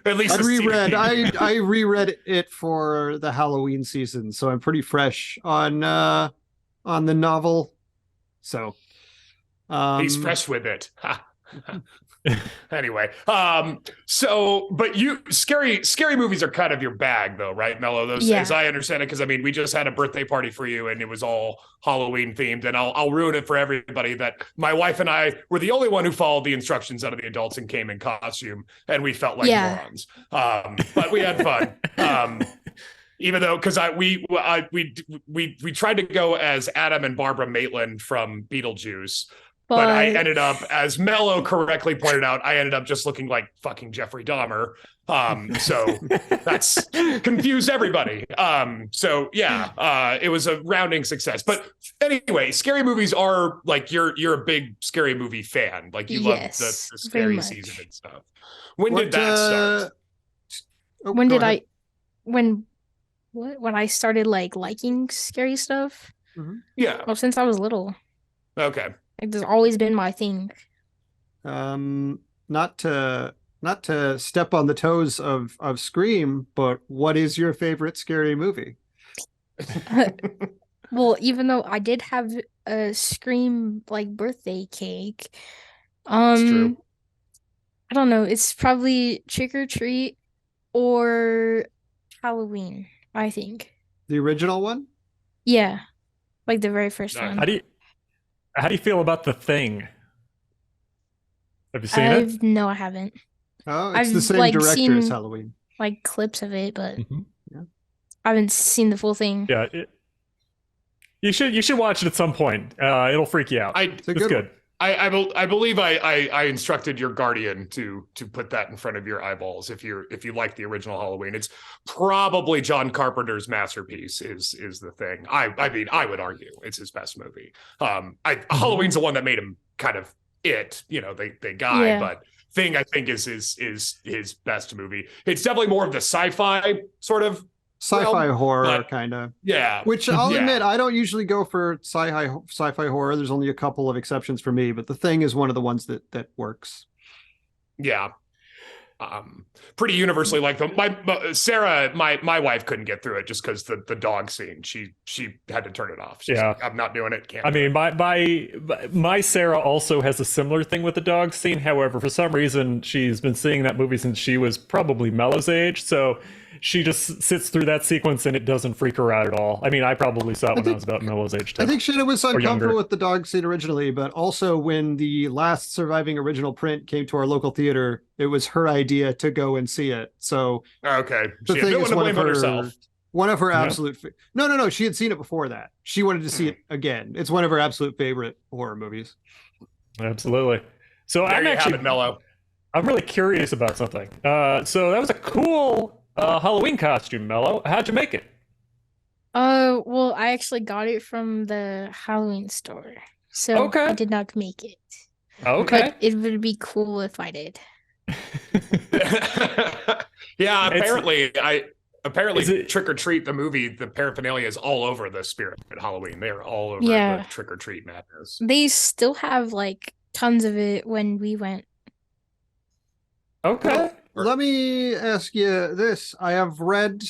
[SPEAKER 2] at least
[SPEAKER 4] I reread it for the Halloween season, so I'm pretty fresh on the novel. So
[SPEAKER 2] he's fresh with it. Anyway, but scary movies are kind of your bag, though, right, Melo? As I understand it, because we just had a birthday party for you, and it was all Halloween themed. And I'll ruin it for everybody that my wife and I were the only one who followed the instructions out of the adults and came in costume, and we felt like morons. But we had fun. Even though, because we tried to go as Adam and Barbara Maitland from Beetlejuice. But I
[SPEAKER 5] But
[SPEAKER 2] ended up, as Mello correctly pointed out, I ended up just looking like fucking Jeffrey Dahmer. So that's confused everybody. So yeah, it was a rounding success. But anyway, scary movies are like you're a big scary movie fan. Like you love
[SPEAKER 5] yes,
[SPEAKER 2] the
[SPEAKER 5] very
[SPEAKER 2] scary season
[SPEAKER 5] much.
[SPEAKER 2] and stuff. When
[SPEAKER 4] What,
[SPEAKER 2] did that start?
[SPEAKER 4] Oh,
[SPEAKER 5] When
[SPEAKER 4] go
[SPEAKER 5] did
[SPEAKER 4] ahead.
[SPEAKER 5] when when I started like liking scary stuff?
[SPEAKER 2] Yeah.
[SPEAKER 5] Well, since I was little.
[SPEAKER 2] Okay.
[SPEAKER 5] Like, there's always been my thing.
[SPEAKER 4] Um, not to step on the toes of Scream, but what is your favorite scary movie?
[SPEAKER 5] Well, even though I did have a Scream like birthday cake,
[SPEAKER 2] It's true.
[SPEAKER 5] I don't know. It's probably Trick or Treat or Halloween, I think.
[SPEAKER 4] The original one?
[SPEAKER 5] Yeah, like the very first
[SPEAKER 2] Nice.
[SPEAKER 5] one.
[SPEAKER 3] How do you feel about The Thing? Have you seen it?
[SPEAKER 5] No, I haven't.
[SPEAKER 4] Oh, it's the
[SPEAKER 5] I've
[SPEAKER 4] same
[SPEAKER 5] like
[SPEAKER 4] director as
[SPEAKER 5] seen
[SPEAKER 4] Halloween.
[SPEAKER 5] like clips of it, but
[SPEAKER 3] Mhm.
[SPEAKER 5] I haven't seen the full thing.
[SPEAKER 3] Yeah, you should watch it at some point. It'll freak you out.
[SPEAKER 4] It's a
[SPEAKER 3] It's
[SPEAKER 4] good
[SPEAKER 3] good.
[SPEAKER 4] one.
[SPEAKER 2] I believe I instructed your guardian to put that in front of your eyeballs if you like the original Halloween. It's probably John Carpenter's masterpiece is The Thing. I mean I would argue it's his best movie. Halloween's the one that made him kind of the guy,
[SPEAKER 5] Yeah.
[SPEAKER 2] but Thing I think is his best movie. It's definitely more of the sci-fi sort of
[SPEAKER 4] Sci-fi
[SPEAKER 2] realm,
[SPEAKER 4] horror
[SPEAKER 2] but
[SPEAKER 4] kind of.
[SPEAKER 2] yeah.
[SPEAKER 4] Which I'll
[SPEAKER 2] Yeah.
[SPEAKER 4] admit, I don't usually go for sci-fi horror. There's only a couple of exceptions for me, but The Thing is one of the ones that works.
[SPEAKER 2] Yeah. Pretty universally like them. Sarah, my wife couldn't get through it just because the dog scene. She had to turn it off. She's
[SPEAKER 3] Yeah.
[SPEAKER 2] like, I'm not doing it. Can't.
[SPEAKER 3] I
[SPEAKER 2] do
[SPEAKER 3] mean, my Sarah also has a similar thing with the dog scene. However, for some reason, she's been seeing that movie since she was probably Melo's age. So she just sits through that sequence and it doesn't freak her out at all. I mean, I probably saw it when I was about Melo's age too.
[SPEAKER 4] I think Shanna was
[SPEAKER 3] younger.
[SPEAKER 4] uncomfortable with the dog scene originally, but also when the last surviving original print came to our local theater, it was her idea to go and see it. So
[SPEAKER 2] it. Okay.
[SPEAKER 4] The
[SPEAKER 2] She had
[SPEAKER 4] Thing
[SPEAKER 2] no
[SPEAKER 4] is
[SPEAKER 2] one to
[SPEAKER 4] one
[SPEAKER 2] blame
[SPEAKER 4] of
[SPEAKER 2] but
[SPEAKER 4] her
[SPEAKER 2] herself.
[SPEAKER 4] one of her
[SPEAKER 3] Yeah.
[SPEAKER 4] absolute no, she had seen it before that. She wanted to see it again. It's one of her absolute favorite horror movies.
[SPEAKER 3] Absolutely. So
[SPEAKER 2] There
[SPEAKER 3] I'm
[SPEAKER 2] you have
[SPEAKER 3] actually
[SPEAKER 2] it, Mello.
[SPEAKER 3] I'm really curious about something. So that was a cool Halloween costume, Mello. How'd you make it?
[SPEAKER 5] Well, I actually got it from the Halloween store, so
[SPEAKER 3] Okay.
[SPEAKER 5] I did not make it.
[SPEAKER 3] Okay.
[SPEAKER 5] But it would be cool if I did.
[SPEAKER 2] Yeah.
[SPEAKER 3] It's-
[SPEAKER 2] Apparently,
[SPEAKER 3] Is it-
[SPEAKER 2] Trick or Treat the movie, the paraphernalia is all over the spirit at Halloween. They're all over
[SPEAKER 5] Yeah.
[SPEAKER 2] the Trick or Treat madness.
[SPEAKER 5] They still have like tons of it when we went.
[SPEAKER 3] Okay.
[SPEAKER 4] Let me ask you this. I have read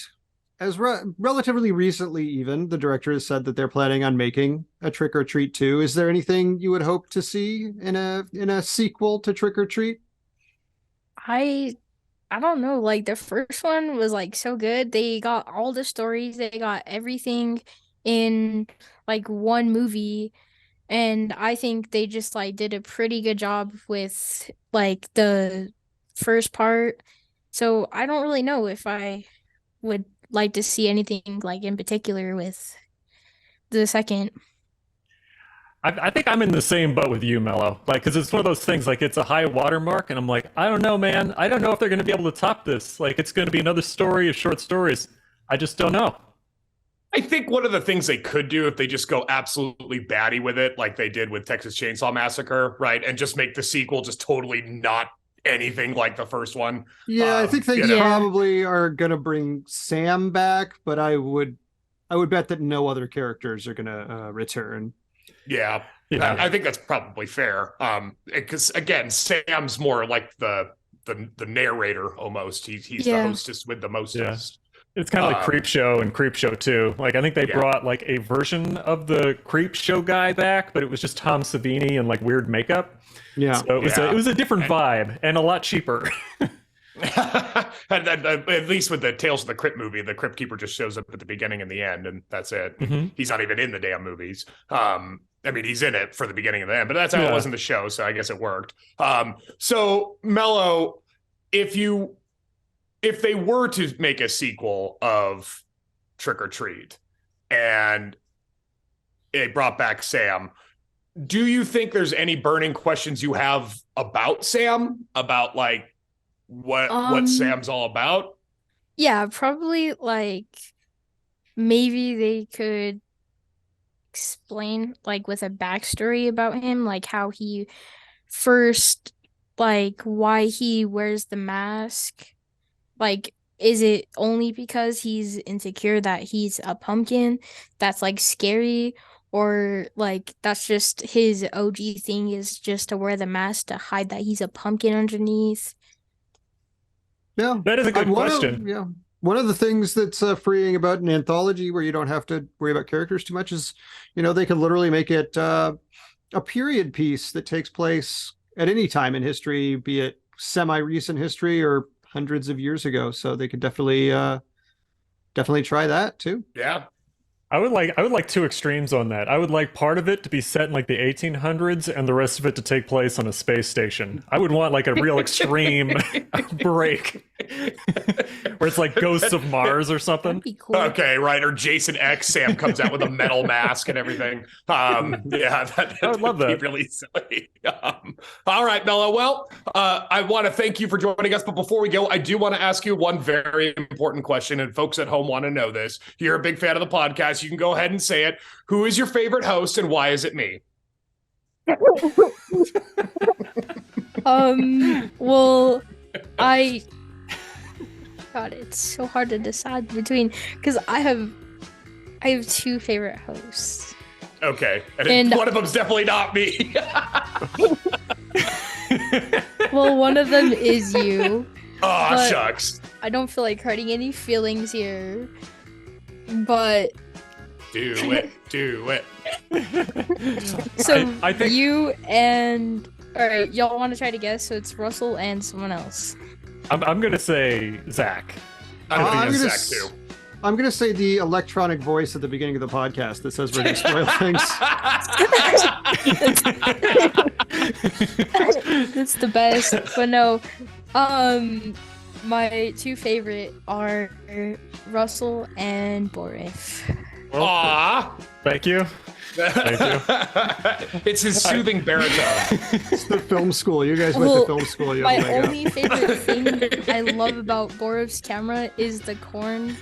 [SPEAKER 4] relatively recently even the director has said that they're planning on making a Trick or Treat 2. Is there anything you would hope to see in a sequel to Trick or Treat?
[SPEAKER 5] I don't know, like the first one was like so good. They got all the stories, they got everything in like one movie, and I think they just like did a pretty good job with like the first part. So I don't really know if I would like to see anything like in particular with the second.
[SPEAKER 3] I think I'm in the same boat with you, Mello. Like, because it's one of those things. Like, it's a high watermark, and I'm like, I don't know, man. I don't know if they're going to be able to top this. Like, it's going to be another story of short stories. I just don't know.
[SPEAKER 2] I think one of the things they could do if they just go absolutely batty with it, like they did with Texas Chainsaw Massacre, right, and just make the sequel just totally not anything like the first one.
[SPEAKER 4] Yeah, I think they
[SPEAKER 2] you know.
[SPEAKER 4] probably are gonna bring Sam back, but I would bet that no other characters are gonna return.
[SPEAKER 2] Yeah,
[SPEAKER 3] Yeah.
[SPEAKER 2] I think that's probably fair. Because again, Sam's more like the narrator almost. He's the
[SPEAKER 5] Yeah.
[SPEAKER 2] hostess with the mostest.
[SPEAKER 3] It's kind of like Creep Show and Creep Show 2. Like, I think they
[SPEAKER 2] Yeah.
[SPEAKER 3] brought like a version of the Creep Show guy back, but it was just Tom Savini and like weird makeup.
[SPEAKER 4] Yeah.
[SPEAKER 3] So it was a different vibe and a lot cheaper.
[SPEAKER 2] And then at least with the Tales of the Crypt movie, the Crypt Keeper just shows up at the beginning and the end, and that's it.
[SPEAKER 3] Mhm.
[SPEAKER 2] He's not even in the damn movies. I mean, he's in it for the beginning and the end, but that's how it was in the show, so I guess it worked. So Mello, if they were to make a sequel of Trick or Treat and it brought back Sam, do you think there's any burning questions you have about Sam? About like what Sam's all about?
[SPEAKER 5] Yeah, probably like maybe they could explain like with a backstory about him, like how he first, like why he wears the mask. Like, is it only because he's insecure that he's a pumpkin that's like scary? Or like that's just his OG thing is just to wear the mask to hide that he's a pumpkin underneath?
[SPEAKER 4] Yeah,
[SPEAKER 3] That is a good question.
[SPEAKER 4] Yeah, one of the things that's freeing about an anthology where you don't have to worry about characters too much is, they could literally make it a period piece that takes place at any time in history, be it semi-recent history or hundreds of years ago. So they could definitely try that too.
[SPEAKER 2] Yeah.
[SPEAKER 3] I would like two extremes on that. I would like part of it to be set in like the 1800s and the rest of it to take place on a space station. I would want like a real extreme break where it's like Ghosts of Mars or something.
[SPEAKER 5] That'd be cool.
[SPEAKER 2] Okay, right. Or Jason X, Sam comes out with a metal mask and everything. Yeah,
[SPEAKER 3] I would love that.
[SPEAKER 2] Really silly. All right, Melo. Well, I want to thank you for joining us. But before we go, I do want to ask you one very important question. And folks at home want to know this. You're a big fan of the podcast. You can go ahead and say it. Who is your favorite host and why is it me?
[SPEAKER 5] Well, God, it's so hard to decide between because I have two favorite hosts.
[SPEAKER 2] Okay, and one of them's definitely not me.
[SPEAKER 5] Well, one of them is you.
[SPEAKER 2] Oh, shucks.
[SPEAKER 5] I don't feel like hurting any feelings here, but
[SPEAKER 2] do it.
[SPEAKER 5] So
[SPEAKER 3] I think
[SPEAKER 5] you and all right, y'all want to try to guess? So it's Russell and someone else.
[SPEAKER 3] I'm gonna say Zach.
[SPEAKER 2] I'm gonna Zach too.
[SPEAKER 4] I'm going to say the electronic voice at the beginning of the podcast that says we're going to spoil things.
[SPEAKER 5] That's the best. But no, my two favorite are Russell and Boris.
[SPEAKER 2] Aw.
[SPEAKER 3] Thank you. Thank you.
[SPEAKER 2] It's his soothing baritone.
[SPEAKER 4] It's the film school. You guys went to film school.
[SPEAKER 5] My only favorite thing I love about Borov's camera is the corn.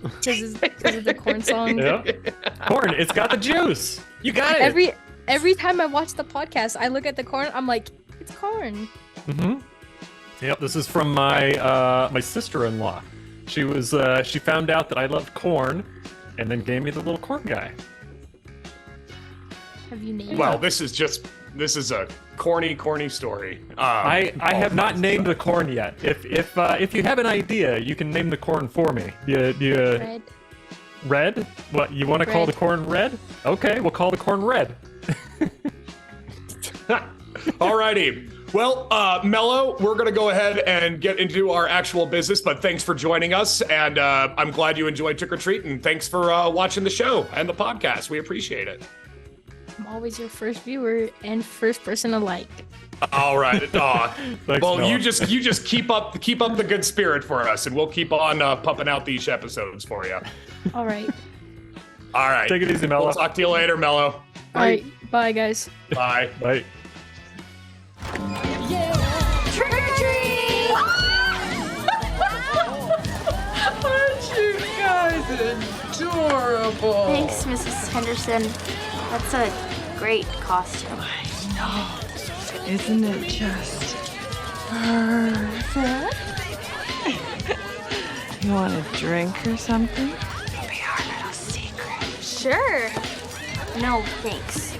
[SPEAKER 5] Because of the corn song.
[SPEAKER 3] Yeah. Corn, it's got the juice. You got it.
[SPEAKER 5] Every time I watch the podcast, I look at the corn, I'm like, it's corn.
[SPEAKER 3] Mm-hmm. Yep, this is from my my sister-in-law. She found out that I loved corn and then gave me the little corn guy.
[SPEAKER 5] Have you named
[SPEAKER 2] Well, this is a corny story.
[SPEAKER 3] I have not named the corn yet. If you have an idea, you can name the corn for me.
[SPEAKER 5] Red.
[SPEAKER 3] Red? What, you want to call the corn red? Okay, we'll call the corn red.
[SPEAKER 2] Alrighty. Well, Melo, we're going to go ahead and get into our actual business, but thanks for joining us, and I'm glad you enjoyed Trick or Treat, and thanks for watching the show and the podcast. We appreciate it.
[SPEAKER 5] I'm always your first viewer and first person alike.
[SPEAKER 2] All right.
[SPEAKER 3] Thanks,
[SPEAKER 2] well,
[SPEAKER 3] Noah.
[SPEAKER 2] you just keep up the good spirit for us, and we'll keep on pumping out these episodes for you.
[SPEAKER 5] All right.
[SPEAKER 2] All right.
[SPEAKER 3] Take it easy, Melo.
[SPEAKER 2] We'll talk to you later, Melo.
[SPEAKER 5] All right. Bye, guys.
[SPEAKER 2] Bye.
[SPEAKER 3] Bye.
[SPEAKER 6] Trick or treat!
[SPEAKER 7] Aren't you guys adorable?
[SPEAKER 6] Thanks, Mrs. Henderson. That's a great costume.
[SPEAKER 7] Isn't it just perfect? You want a drink or something? It'll be our little secret.
[SPEAKER 6] Sure. No, thanks.